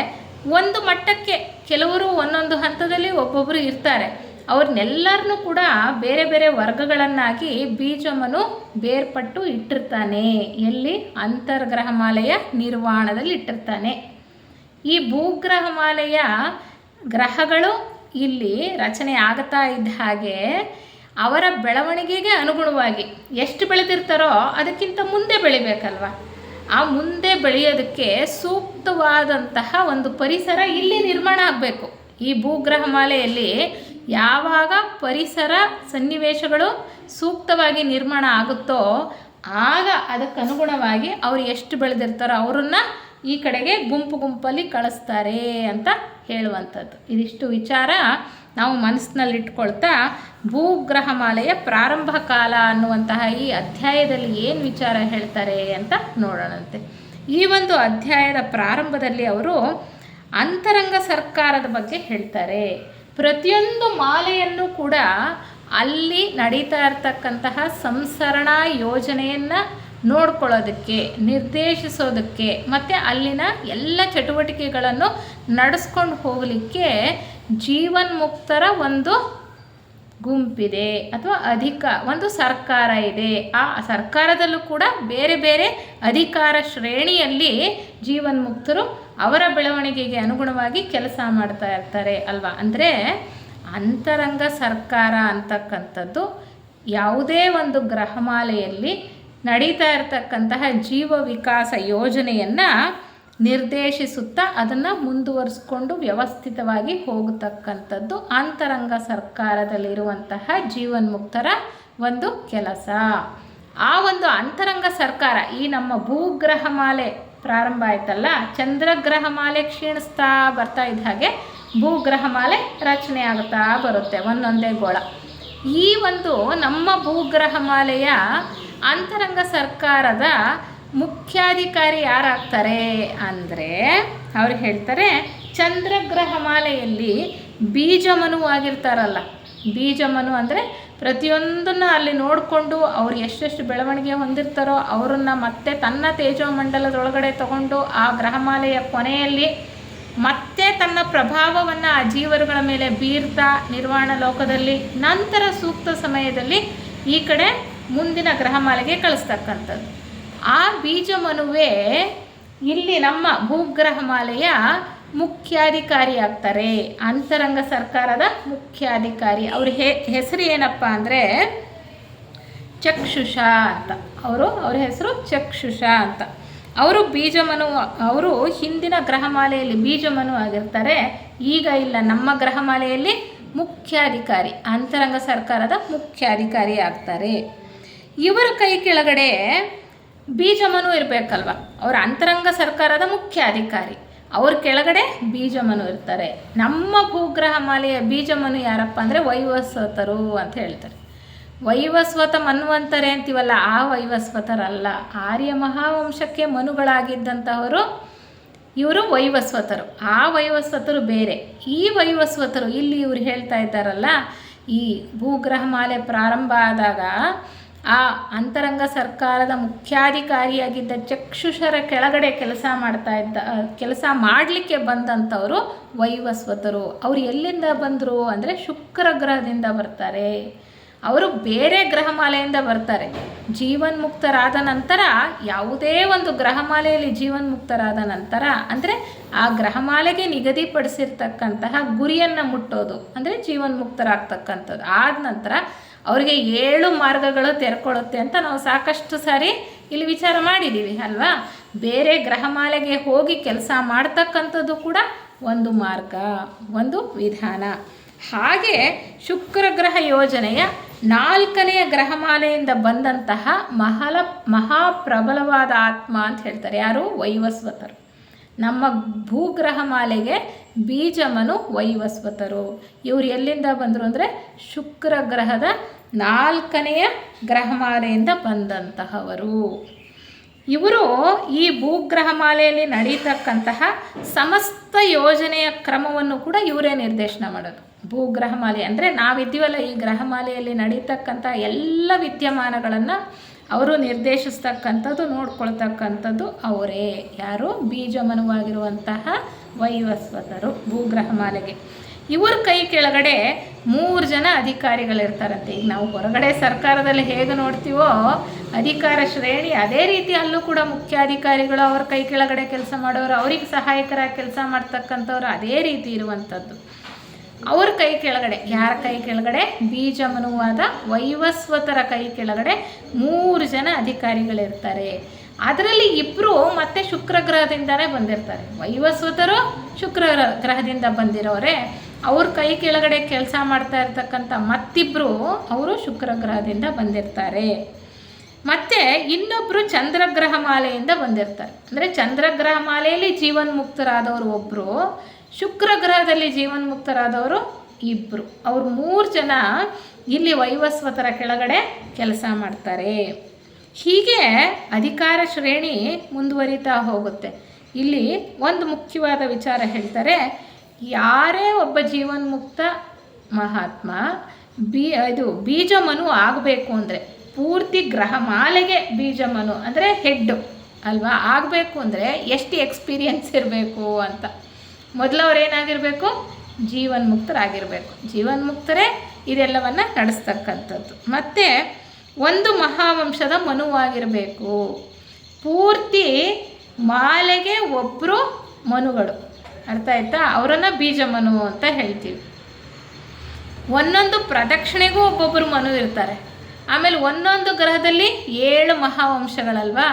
ಒಂದು ಮಟ್ಟಕ್ಕೆ ಕೆಲವರು ಒಂದೊಂದು ಹಂತದಲ್ಲಿ ಒಬ್ಬೊಬ್ಬರು ಇರ್ತಾರೆ. ಅವ್ರನ್ನೆಲ್ಲರನ್ನೂ ಕೂಡ ಬೇರೆ ಬೇರೆ ವರ್ಗಗಳನ್ನಾಗಿ ಬೀಜಮನು ಬೇರ್ಪಟ್ಟು ಇಟ್ಟಿರ್ತಾನೆ. ಎಲ್ಲಿ? ಅಂತರ್ಗ್ರಹಮಾಲೆಯ ನಿರ್ವಾಣದಲ್ಲಿ ಇಟ್ಟಿರ್ತಾನೆ. ಈ ಭೂಗ್ರಹಮಾಲೆಯ ಗ್ರಹಗಳು ಇಲ್ಲಿ ರಚನೆ ಆಗ್ತಾ ಇದ್ದ ಹಾಗೆ ಅವರ ಬೆಳವಣಿಗೆಗೆ ಅನುಗುಣವಾಗಿ ಎಷ್ಟು ಬೆಳೆದಿರ್ತಾರೋ ಅದಕ್ಕಿಂತ ಮುಂದೆ ಬೆಳಿಬೇಕಲ್ವ. ಆ ಮುಂದೆ ಬೆಳೆಯೋದಕ್ಕೆ ಸೂಕ್ತವಾದಂತಹ ಒಂದು ಪರಿಸರ ಇಲ್ಲಿ ನಿರ್ಮಾಣ ಆಗಬೇಕು. ಈ ಭೂಗ್ರಹಮಾಲೆಯಲ್ಲಿ ಯಾವಾಗ ಪರಿಸರ ಸನ್ನಿವೇಶಗಳು ಸೂಕ್ತವಾಗಿ ನಿರ್ಮಾಣ ಆಗುತ್ತೋ ಆಗ ಅದಕ್ಕನುಗುಣವಾಗಿ ಅವರು ಎಷ್ಟು ಬೆಳೆದಿರ್ತಾರೋ ಅವರನ್ನು ಈ ಕಡೆಗೆ ಗುಂಪು ಗುಂಪಲ್ಲಿ ಕಳಿಸ್ತಾರೆ ಅಂತ ಹೇಳುವಂಥದ್ದು. ಇದಿಷ್ಟು ವಿಚಾರ ನಾವು ಮನಸ್ಸಿನಲ್ಲಿ ಇಟ್ಕೊಳ್ತಾ ಭೂಗ್ರಹಮಾಲೆಯ ಪ್ರಾರಂಭ ಕಾಲ ಅನ್ನುವಂತಹ ಈ ಅಧ್ಯಾಯದಲ್ಲಿ ಏನು ವಿಚಾರ ಹೇಳ್ತಾರೆ ಅಂತ ನೋಡೋಣಂತೆ. ಈ ಒಂದು ಅಧ್ಯಾಯದ ಪ್ರಾರಂಭದಲ್ಲಿ ಅವರು ಅಂತರಂಗ ಸರ್ಕಾರದ ಬಗ್ಗೆ ಹೇಳ್ತಾರೆ. ಪ್ರತಿಯೊಂದು ಮಾಲೆಯನ್ನು ಕೂಡ ಅಲ್ಲಿ ನಡೀತಾ ಇರ್ತಕ್ಕಂತಹ ಸಂಸರಣಾ ಯೋಜನೆಯನ್ನು ನೋಡ್ಕೊಳ್ಳೋದಕ್ಕೆ, ನಿರ್ದೇಶಿಸೋದಕ್ಕೆ ಮತ್ತು ಅಲ್ಲಿನ ಎಲ್ಲ ಚಟುವಟಿಕೆಗಳನ್ನು ನಡೆಸ್ಕೊಂಡು ಹೋಗಲಿಕ್ಕೆ ಜೀವನ್ಮುಕ್ತರ ಒಂದು ಗುಂಪಿದೆ ಅಥವಾ ಒಂದು ಸರ್ಕಾರ ಇದೆ. ಆ ಸರ್ಕಾರದಲ್ಲೂ ಕೂಡ ಬೇರೆ ಬೇರೆ ಅಧಿಕಾರ ಶ್ರೇಣಿಯಲ್ಲಿ ಜೀವನ್ಮುಕ್ತರು ಅವರ ಬೆಳವಣಿಗೆಗೆ ಅನುಗುಣವಾಗಿ ಕೆಲಸ ಮಾಡ್ತಾ ಇರ್ತಾರೆ ಅಲ್ವಾ. ಅಂದರೆ ಅಂತರಂಗ ಸರ್ಕಾರ ಅಂತಕ್ಕಂಥದ್ದು ಯಾವುದೇ ಒಂದು ಗ್ರಹಮಾಲೆಯಲ್ಲಿ ನಡೀತಾ ಇರತಕ್ಕಂತಹ ಜೀವ ವಿಕಾಸ ಯೋಜನೆಯನ್ನು ನಿರ್ದೇಶಿಸುತ್ತಾ ಅದನ್ನು ಮುಂದುವರಿಸ್ಕೊಂಡು ವ್ಯವಸ್ಥಿತವಾಗಿ ಹೋಗತಕ್ಕಂಥದ್ದು ಅಂತರಂಗ ಸರ್ಕಾರದಲ್ಲಿರುವಂತಹ ಜೀವನ್ಮುಕ್ತರ ಒಂದು ಕೆಲಸ. ಆ ಒಂದು ಅಂತರಂಗ ಸರ್ಕಾರ ಈ ನಮ್ಮ ಭೂಗ್ರಹಮಾಲೆ ಪ್ರಾರಂಭ ಆಯ್ತಲ್ಲ, ಚಂದ್ರಗ್ರಹಮಾಲೆ ಕ್ಷೀಣಿಸ್ತಾ ಬರ್ತಾ ಇದ್ದ ಹಾಗೆ ಭೂಗ್ರಹಮಾಲೆ ರಚನೆ ಆಗುತ್ತಾ ಬರುತ್ತೆ ಒಂದೊಂದೇ ಗೋಳ. ಈ ಒಂದು ನಮ್ಮ ಭೂಗ್ರಹಮಾಲೆಯ ಅಂತರಂಗ ಸರ್ಕಾರದ ಮುಖ್ಯಾಧಿಕಾರಿ ಯಾರಾಗ್ತಾರೆ ಅಂದರೆ ಅವ್ರು ಹೇಳ್ತಾರೆ, ಚಂದ್ರಗ್ರಹಮಾಲೆಯಲ್ಲಿ ಬೀಜಮನು ಆಗಿರ್ತಾರಲ್ಲ, ಬೀಜಮನು ಅಂದರೆ ಪ್ರತಿಯೊಂದನ್ನು ಅಲ್ಲಿ ನೋಡಿಕೊಂಡು ಅವ್ರು ಎಷ್ಟೆಷ್ಟು ಬೆಳವಣಿಗೆ ಹೊಂದಿರ್ತಾರೋ ಅವರನ್ನು ಮತ್ತೆ ತನ್ನ ತೇಜೋಮಂಡಲದೊಳಗಡೆ ತಗೊಂಡು ಆ ಗ್ರಹಮಾಲೆಯ ಕೊನೆಯಲ್ಲಿ ಮತ್ತೆ ತನ್ನ ಪ್ರಭಾವವನ್ನು ಆ ಜೀವರುಗಳ ಮೇಲೆ ಬೀರ್ತಾ ನಿರ್ವಾಣ ಲೋಕದಲ್ಲಿ ನಂತರ ಸೂಕ್ತ ಸಮಯದಲ್ಲಿ ಈ ಕಡೆ ಮುಂದಿನ ಗ್ರಹಮಾಲೆಗೆ ಕಳಿಸ್ತಕ್ಕಂಥದ್ದು. ಆ ಬೀಜಮನುವೇ ಇಲ್ಲಿ ನಮ್ಮ ಭೂಗ್ರಹಮಾಲೆಯ ಮುಖ್ಯಾಧಿಕಾರಿ ಆಗ್ತಾರೆ, ಅಂತರಂಗ ಸರ್ಕಾರದ ಮುಖ್ಯಾಧಿಕಾರಿ. ಅವ್ರ ಹೆಸರು ಏನಪ್ಪ ಅಂದರೆ ಚಕ್ಷುಷ ಅಂತ. ಅವ್ರ ಹೆಸರು ಚಕ್ಷುಷ ಅಂತ. ಅವರು ಬೀಜಮನು, ಅವರು ಹಿಂದಿನ ಗ್ರಹಮಾಲೆಯಲ್ಲಿ ಬೀಜಮನು ಆಗಿರ್ತಾರೆ. ಈಗ ಇಲ್ಲ, ನಮ್ಮ ಗ್ರಹಮಾಲೆಯಲ್ಲಿ ಮುಖ್ಯಾಧಿಕಾರಿ, ಅಂತರಂಗ ಸರ್ಕಾರದ ಮುಖ್ಯಾಧಿಕಾರಿ ಆಗ್ತಾರೆ. ಇವರ ಕೈ ಕೆಳಗಡೆ ಬೀಜಮನು ಇರಬೇಕಲ್ವ, ಅವರ ಅಂತರಂಗ ಸರ್ಕಾರದ ಮುಖ್ಯಾಧಿಕಾರಿ, ಅವ್ರ ಕೆಳಗಡೆ ಬೀಜಮನು ಇರ್ತಾರೆ. ನಮ್ಮ ಭೂಗ್ರಹಮಾಲೆಯ ಬೀಜಮನು ಯಾರಪ್ಪ ಅಂದರೆ ವೈವಸ್ವತರು ಅಂತ ಹೇಳ್ತಾರೆ. ವೈವಸ್ವತ ಮನ್ವಂತರೆ ಅಂತೀವಲ್ಲ, ಆ ವೈವಸ್ವತರಲ್ಲ, ಆರ್ಯ ಮಹಾವಂಶಕ್ಕೆ ಮನುಗಳಾಗಿದ್ದಂಥವರು ಇವರು ವೈವಸ್ವತರು. ಆ ವೈವಸ್ವತರು ಬೇರೆ. ಈ ವೈವಸ್ವತರು ಇಲ್ಲಿ ಇವರು ಹೇಳ್ತಾ ಇದ್ದಾರಲ್ಲ, ಈ ಭೂಗ್ರಹಮಾಲೆ ಪ್ರಾರಂಭ ಆದಾಗ ಆ ಅಂತರಂಗ ಸರ್ಕಾರದ ಮುಖ್ಯಾಧಿಕಾರಿಯಾಗಿದ್ದ ಚಕ್ಷುಷರ ಕೆಳಗಡೆ ಕೆಲಸ ಮಾಡಲಿಕ್ಕೆ ಬಂದಂಥವರು ವೈವಸ್ವತರು. ಅವರು ಎಲ್ಲಿಂದ ಬಂದರು ಅಂದರೆ ಶುಕ್ರ ಗ್ರಹದಿಂದ ಬರ್ತಾರೆ. ಅವರು ಬೇರೆ ಗ್ರಹಮಾಲೆಯಿಂದ ಬರ್ತಾರೆ. ಜೀವನ್ಮುಕ್ತರಾದ ನಂತರ ಯಾವುದೇ ಒಂದು ಗ್ರಹಮಾಲೆಯಲ್ಲಿ ಜೀವನ್ಮುಕ್ತರಾದ ನಂತರ ಅಂದರೆ ಆ ಗ್ರಹಮಾಲೆಗೆ ನಿಗದಿಪಡಿಸಿರ್ತಕ್ಕಂತಹ ಗುರಿಯನ್ನು ಮುಟ್ಟೋದು ಅಂದರೆ ಜೀವನ್ಮುಕ್ತರಾಗ್ತಕ್ಕಂಥದ್ದು. ಆದ ನಂತರ ಅವರಿಗೆ 7 ಮಾರ್ಗಗಳು ತೆರ್ಕೊಳ್ಳುತ್ತೆ ಅಂತ ನಾವು ಸಾಕಷ್ಟು ಸಾರಿ ಇಲ್ಲಿ ವಿಚಾರ ಮಾಡಿದ್ದೀವಿ ಅಲ್ವಾ. ಬೇರೆ ಗ್ರಹಮಾಲೆಗೆ ಹೋಗಿ ಕೆಲಸ ಮಾಡ್ತಕ್ಕಂಥದ್ದು ಕೂಡ ಒಂದು ಮಾರ್ಗ, ಒಂದು ವಿಧಾನ. ಹಾಗೆ ಶುಕ್ರ ಗ್ರಹ ಯೋಜನೆಯ 4ನೆಯ ಗ್ರಹಮಾಲೆಯಿಂದ ಬಂದಂತಹ ಮಹಾಪ್ರಬಲವಾದ ಆತ್ಮ ಅಂತ ಹೇಳ್ತಾರೆ. ಯಾರು? ವೈವಸ್ವತರು. ನಮ್ಮ ಭೂಗ್ರಹಮಾಲೆಗೆ ಬೀಜಮನು ವೈವಸ್ವತರು. ಇವರು ಎಲ್ಲಿಂದ ಬಂದರು ಅಂದರೆ ಶುಕ್ರ ಗ್ರಹದ 4ನೆಯ ಗ್ರಹಮಾಲೆಯಿಂದ ಬಂದಂತಹವರು. ಇವರು ಈ ಭೂಗ್ರಹಮಾಲೆಯಲ್ಲಿ ನಡೀತಕ್ಕಂತಹ ಸಮಸ್ತ ಯೋಜನೆಯ ಕ್ರಮವನ್ನು ಕೂಡ ಇವರೇ ನಿರ್ದೇಶನ ಮಾಡೋದು. ಭೂಗ್ರಹಮಾಲೆ ಅಂದರೆ ನಾವಿದ್ದೀವಲ್ಲ, ಈ ಗ್ರಹಮಾಲೆಯಲ್ಲಿ ನಡೀತಕ್ಕಂಥ ಎಲ್ಲ ವಿದ್ಯಮಾನಗಳನ್ನು ಅವರು ನಿರ್ದೇಶಿಸ್ತಕ್ಕಂಥದ್ದು, ನೋಡ್ಕೊಳ್ತಕ್ಕಂಥದ್ದು ಅವರೇ. ಯಾರು? ಬೀಜಮನುವಾಗಿರುವಂತಹ ವೈವಸ್ವತರು ಭೂಗ್ರಹಮಾಲೆಗೆ. ಇವ್ರ ಕೈ ಕೆಳಗಡೆ 3 ಜನ ಅಧಿಕಾರಿಗಳಿರ್ತಾರಂತೆ. ಈಗ ನಾವು ಹೊರಗಡೆ ಸರ್ಕಾರದಲ್ಲಿ ಹೇಗೆ ನೋಡ್ತೀವೋ ಅಧಿಕಾರ ಶ್ರೇಣಿ, ಅದೇ ರೀತಿ ಅಲ್ಲೂ ಕೂಡ ಮುಖ್ಯಾಧಿಕಾರಿಗಳು ಅವ್ರ ಕೈ ಕೆಳಗಡೆ ಕೆಲಸ ಮಾಡೋರು, ಅವ್ರಿಗೆ ಸಹಾಯಕರಾಗಿ ಕೆಲಸ ಮಾಡ್ತಕ್ಕಂಥವ್ರು ಅದೇ ರೀತಿ ಇರುವಂಥದ್ದು. ಅವ್ರ ಕೈ ಕೆಳಗಡೆ, ಯಾರ ಕೈ ಕೆಳಗಡೆ? ಬೀಜಮನುವಾದ ವೈವಸ್ವತರ ಕೈ ಕೆಳಗಡೆ 3 ಜನ ಅಧಿಕಾರಿಗಳಿರ್ತಾರೆ. ಅದರಲ್ಲಿ 2 ಮತ್ತೆ ಶುಕ್ರ ಗ್ರಹದಿಂದನೇ ಬಂದಿರ್ತಾರೆ. ವೈವಸ್ವತರು ಶುಕ್ರ ಗ್ರಹದಿಂದ ಬಂದಿರೋರೆ, ಅವ್ರ ಕೈ ಕೆಳಗಡೆ ಕೆಲಸ ಮಾಡ್ತಾ ಇರ್ತಕ್ಕಂಥ ಮತ್ತಿಬ್ಬರು ಅವರು ಶುಕ್ರ ಗ್ರಹದಿಂದ ಬಂದಿರ್ತಾರೆ. ಮತ್ತು ಇನ್ನೊಬ್ಬರು ಚಂದ್ರಗ್ರಹ ಮಾಲೆಯಿಂದ ಬಂದಿರ್ತಾರೆ. ಅಂದರೆ ಚಂದ್ರಗ್ರಹ ಮಾಲೆಯಲ್ಲಿ ಜೀವನ್ಮುಕ್ತರಾದವರು ಒಬ್ಬರು, ಶುಕ್ರ ಗ್ರಹದಲ್ಲಿ ಜೀವನ್ಮುಕ್ತರಾದವರು ಇಬ್ಬರು. ಅವರು 3 ಜನ ಇಲ್ಲಿ ವೈವಸ್ವತರ ಕೆಳಗಡೆ ಕೆಲಸ ಮಾಡ್ತಾರೆ. ಹೀಗೆ ಅಧಿಕಾರ ಶ್ರೇಣಿ ಮುಂದುವರಿತಾ ಹೋಗುತ್ತೆ. ಇಲ್ಲಿ ಒಂದು ಮುಖ್ಯವಾದ ವಿಚಾರ ಹೇಳ್ತಾರೆ, ಯಾರೇ ಒಬ್ಬ ಜೀವನ್ಮುಕ್ತ ಮಹಾತ್ಮ ಬೀಜಮನು ಆಗಬೇಕು ಅಂದರೆ, ಪೂರ್ತಿ ಗ್ರಹ ಮಾಲೆಗೆ ಬೀಜಮನು ಅಂದರೆ ಹೆಡ್ಡು ಅಲ್ವಾ ಆಗಬೇಕು ಅಂದರೆ ಎಷ್ಟು ಎಕ್ಸ್ಪೀರಿಯನ್ಸ್ ಇರಬೇಕು ಅಂತ. ಮೊದಲು ಅವ್ರು ಏನಾಗಿರಬೇಕು? ಜೀವನ್ಮುಕ್ತರಾಗಿರಬೇಕು. ಜೀವನ್ಮುಕ್ತರೇ ಇದೆಲ್ಲವನ್ನು ನಡೆಸ್ತಕ್ಕಂಥದ್ದು. ಮತ್ತು ಒಂದು ಮಹಾವಂಶದ ಮನುವಾಗಿರಬೇಕು. ಪೂರ್ತಿ ಮಾಲೆಗೆ ಒಬ್ಬರು ಮನುಗಳು, ಅರ್ಥ ಆಯ್ತಾ? ಅವರನ್ನು ಬೀಜಮನು ಅಂತ ಹೇಳ್ತೀವಿ. ಒಂದೊಂದು ಪ್ರದಕ್ಷಿಣೆಗೂ ಒಬ್ಬೊಬ್ಬರು ಮನು ಇರ್ತಾರೆ. ಆಮೇಲೆ ಒಂದೊಂದು ಗ್ರಹದಲ್ಲಿ 7 ಮಹಾವಂಶಗಳಲ್ವಾ,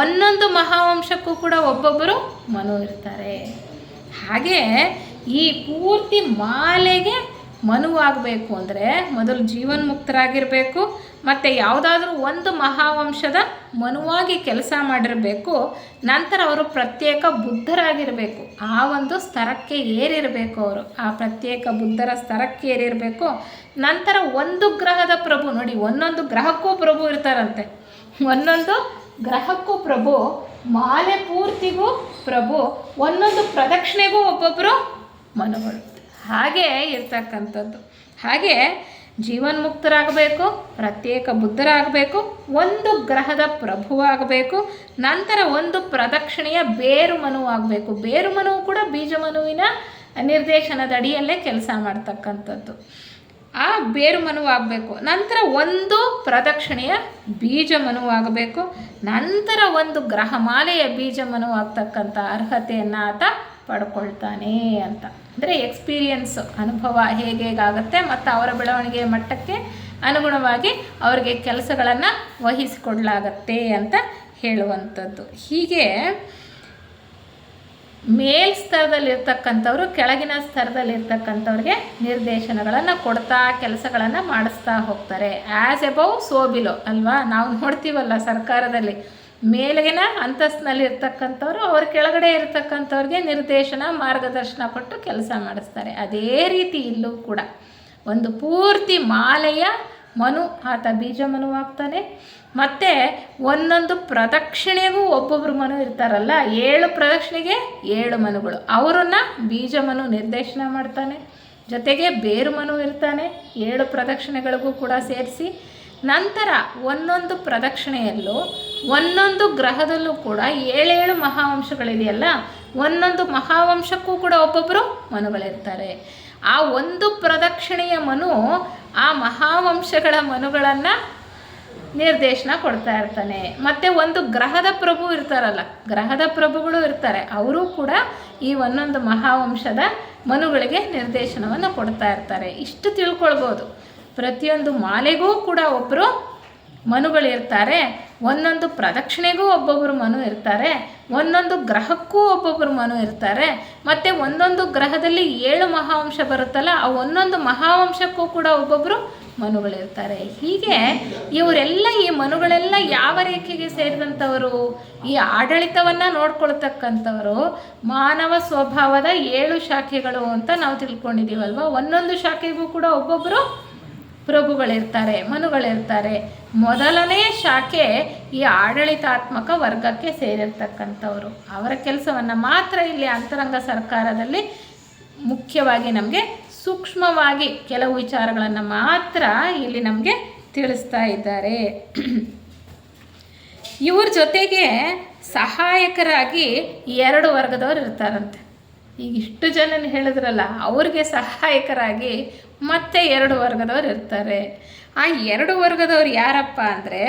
ಒಂದೊಂದು ಮಹಾವಂಶಕ್ಕೂ ಕೂಡ ಒಬ್ಬೊಬ್ಬರು ಮನು ಇರ್ತಾರೆ. ಹಾಗೆ ಈ ಪೂರ್ತಿ ಮಾಲೆಗೆ ಮನುವಾಗಬೇಕು ಅಂದರೆ ಮೊದಲು ಜೀವನ್ಮುಕ್ತರಾಗಿರಬೇಕು, ಮತ್ತು ಯಾವುದಾದ್ರೂ ಒಂದು ಮಹಾವಂಶದ ಮನುವಾಗಿ ಕೆಲಸ ಮಾಡಿರಬೇಕು. ನಂತರ ಅವರು ಪ್ರತ್ಯೇಕ ಬುದ್ಧರಾಗಿರಬೇಕು. ಆ ಒಂದು ಸ್ತರಕ್ಕೆ ಏರಿರಬೇಕು ಅವರು, ಆ ಪ್ರತ್ಯೇಕ ಬುದ್ಧರ ಸ್ತರಕ್ಕೆ ಏರಿರಬೇಕು. ನಂತರ ಒಂದು ಗ್ರಹದ ಪ್ರಭು, ನೋಡಿ ಒಂದೊಂದು ಗ್ರಹಕ್ಕೂ ಪ್ರಭು ಇರ್ತಾರಂತೆ, ಒಂದೊಂದು ಗ್ರಹಕ್ಕೂ ಪ್ರಭು, ಮಾಲೆ ಪೂರ್ತಿಗೂ ಪ್ರಭು, ಒಂದೊಂದು ಪ್ರದಕ್ಷಿಣೆಗೂ ಒಬ್ಬೊಬ್ಬರು ಮನುಗಳು, ಹಾಗೇ ಇರ್ತಕ್ಕಂಥದ್ದು. ಹಾಗೆ ಜೀವನ್ಮುಕ್ತರಾಗಬೇಕು, ಪ್ರತ್ಯೇಕ ಬುದ್ಧರಾಗಬೇಕು, ಒಂದು ಗ್ರಹದ ಪ್ರಭುವಾಗಬೇಕು, ನಂತರ ಒಂದು ಪ್ರದಕ್ಷಿಣೆಯ ಬೇರು ಮನುವಾಗಬೇಕು. ಬೇರು ಮನುವು ಕೂಡ ಬೀಜಮನುವಿನ ನಿರ್ದೇಶನದ ಅಡಿಯಲ್ಲೇ ಕೆಲಸ ಮಾಡ್ತಕ್ಕಂಥದ್ದು. ಆ ಬೇರು ಮನುವಾಗಬೇಕು, ನಂತರ ಒಂದು ಪ್ರದಕ್ಷಿಣೆಯ ಬೀಜ ಮನುವಾಗಬೇಕು, ನಂತರ ಒಂದು ಗ್ರಹಮಾಲೆಯ ಬೀಜ ಮನುವಾಗ್ತಕ್ಕಂಥ ಅರ್ಹತೆಯನ್ನು ಆತ ಪಡ್ಕೊಳ್ತಾನೆ ಅಂತ. ಅಂದರೆ ಎಕ್ಸ್ಪೀರಿಯನ್ಸು, ಅನುಭವ ಹೇಗಾಗುತ್ತೆ ಮತ್ತು ಅವರ ಬೆಳವಣಿಗೆಯ ಮಟ್ಟಕ್ಕೆ ಅನುಗುಣವಾಗಿ ಅವರಿಗೆ ಕೆಲಸಗಳನ್ನು ವಹಿಸಿಕೊಡಲಾಗತ್ತೆ ಅಂತ ಹೇಳುವಂಥದ್ದು. ಹೀಗೆ ಮೇಲ್ ಸ್ತರದಲ್ಲಿರ್ತಕ್ಕಂಥವ್ರು ಕೆಳಗಿನ ಸ್ತರದಲ್ಲಿರ್ತಕ್ಕಂಥವ್ರಿಗೆ ನಿರ್ದೇಶನಗಳನ್ನು ಕೊಡ್ತಾ ಕೆಲಸಗಳನ್ನು ಮಾಡಿಸ್ತಾ ಹೋಗ್ತಾರೆ. ಆ್ಯಸ್ ಎಬೌವ್ ಸೋ ಬಿಲೋ ಅಲ್ವಾ, ನಾವು ನೋಡ್ತೀವಲ್ಲ ಸರ್ಕಾರದಲ್ಲಿ ಮೇಲಿನ ಅಂತಸ್ತಿನಲ್ಲಿ ಇರ್ತಕ್ಕಂಥವ್ರು ಅವ್ರ ಕೆಳಗಡೆ ಇರ್ತಕ್ಕಂಥವ್ರಿಗೆ ನಿರ್ದೇಶನ ಮಾರ್ಗದರ್ಶನ ಕೊಟ್ಟು ಕೆಲಸ ಮಾಡಿಸ್ತಾರೆ. ಅದೇ ರೀತಿ ಇಲ್ಲೂ ಕೂಡ ಒಂದು ಪೂರ್ತಿ ಮಾಲೆಯ ಮನು ಆತ ಬೀಜ ಮನುವಾಗ್ತಾನೆ. ಮತ್ತು ಒಂದೊಂದು ಪ್ರದಕ್ಷಿಣೆಗೂ ಒಬ್ಬೊಬ್ಬರು ಮನು ಇರ್ತಾರಲ್ಲ, 7 ಪ್ರದಕ್ಷಿಣೆಗೆ 7 ಮನುಗಳು, ಅವರನ್ನು ಬೀಜ ಮನು ನಿರ್ದೇಶನ ಮಾಡ್ತಾನೆ. ಜೊತೆಗೆ ಬೇರು ಮನು ಇರ್ತಾನೆ 7 ಪ್ರದಕ್ಷಿಣೆಗಳಿಗೂ ಕೂಡ ಸೇರಿಸಿ. ನಂತರ ಒಂದೊಂದು ಪ್ರದಕ್ಷಿಣೆಯಲ್ಲೂ ಒಂದೊಂದು ಗ್ರಹದಲ್ಲೂ ಕೂಡ 7 ಮಹಾವಂಶಗಳಿದೆಯಲ್ಲ, ಒಂದೊಂದು ಮಹಾವಂಶಕ್ಕೂ ಕೂಡ ಒಬ್ಬೊಬ್ಬರು ಮನುಗಳಿರ್ತಾರೆ. ಆ ಒಂದು ಪ್ರದಕ್ಷಿಣೆಯ ಮನು ಆ ಮಹಾವಂಶಗಳ ಮನುಗಳನ್ನು ನಿರ್ದೇಶನ ಕೊಡ್ತಾ ಇರ್ತಾನೆ. ಮತ್ತು ಒಂದು ಗ್ರಹದ ಪ್ರಭು ಇರ್ತಾರಲ್ಲ, ಗ್ರಹದ ಪ್ರಭುಗಳು ಇರ್ತಾರೆ, ಅವರು ಕೂಡ ಈ ಒಂದೊಂದು ಮಹಾವಂಶದ ಮನುಗಳಿಗೆ ನಿರ್ದೇಶನವನ್ನು ಕೊಡ್ತಾ ಇರ್ತಾರೆ. ಇಷ್ಟು ತಿಳ್ಕೊಳ್ಬೋದು. ಪ್ರತಿಯೊಂದು ಮಾಲೆಗೂ ಕೂಡ ಒಬ್ಬರು ಮನುಗಳಿರ್ತಾರೆ, ಒಂದೊಂದು ಪ್ರದಕ್ಷಿಣೆಗೂ ಒಬ್ಬೊಬ್ಬರು ಮನು ಇರ್ತಾರೆ, ಒಂದೊಂದು ಗ್ರಹಕ್ಕೂ ಒಬ್ಬೊಬ್ಬರು ಮನು ಇರ್ತಾರೆ, ಮತ್ತು ಒಂದೊಂದು ಗ್ರಹದಲ್ಲಿ 7 ಮಹಾವಂಶ ಬರುತ್ತಲ್ಲ, ಆ ಒಂದೊಂದು ಮಹಾವಂಶಕ್ಕೂ ಕೂಡ ಒಬ್ಬೊಬ್ಬರು ಮನುಗಳಿರ್ತಾರೆ. ಹೀಗೆ ಇವರೆಲ್ಲ, ಈ ಮನುಗಳೆಲ್ಲ ಯಾವ ರೇಖೆಗೆ ಸೇರಿದಂಥವರು? ಈ ಆಡಳಿತವನ್ನು ನೋಡ್ಕೊಳ್ತಕ್ಕಂಥವರು ಮಾನವ ಸ್ವಭಾವದ 7 ಶಾಖೆಗಳು ಅಂತ ನಾವು ತಿಳ್ಕೊಂಡಿದ್ದೀವಲ್ವ. ಒಂದೊಂದು ಶಾಖೆಗೂ ಕೂಡ ಒಬ್ಬೊಬ್ಬರು ಪ್ರಭುಗಳಿರ್ತಾರೆ, ಮನುಗಳಿರ್ತಾರೆ. ಮೊದಲನೇ ಶಾಖೆ ಈ ಆಡಳಿತಾತ್ಮಕ ವರ್ಗಕ್ಕೆ ಸೇರಿರ್ತಕ್ಕಂಥವ್ರು. ಅವರ ಕೆಲಸವನ್ನು ಮಾತ್ರ ಇಲ್ಲಿ ಅಂತರಂಗ ಸರ್ಕಾರದಲ್ಲಿ ಮುಖ್ಯವಾಗಿ ನಮಗೆ ಸೂಕ್ಷ್ಮವಾಗಿ ಕೆಲವು ವಿಚಾರಗಳನ್ನು ಮಾತ್ರ ಇಲ್ಲಿ ನಮಗೆ ತಿಳಿಸ್ತಾ ಇದ್ದಾರೆ. ಇವ್ರ ಜೊತೆಗೆ ಸಹಾಯಕರಾಗಿ 2 ವರ್ಗದವರು ಇರ್ತಾರಂತೆ. ಈಗ ಇಷ್ಟು ಜನ ಹೇಳಿದ್ರಲ್ಲ, ಅವ್ರಿಗೆ ಸಹಾಯಕರಾಗಿ ಮತ್ತೆ 2 ವರ್ಗದವರು ಇರ್ತಾರೆ. ಆ 2 ವರ್ಗದವ್ರು ಯಾರಪ್ಪ ಅಂದರೆ,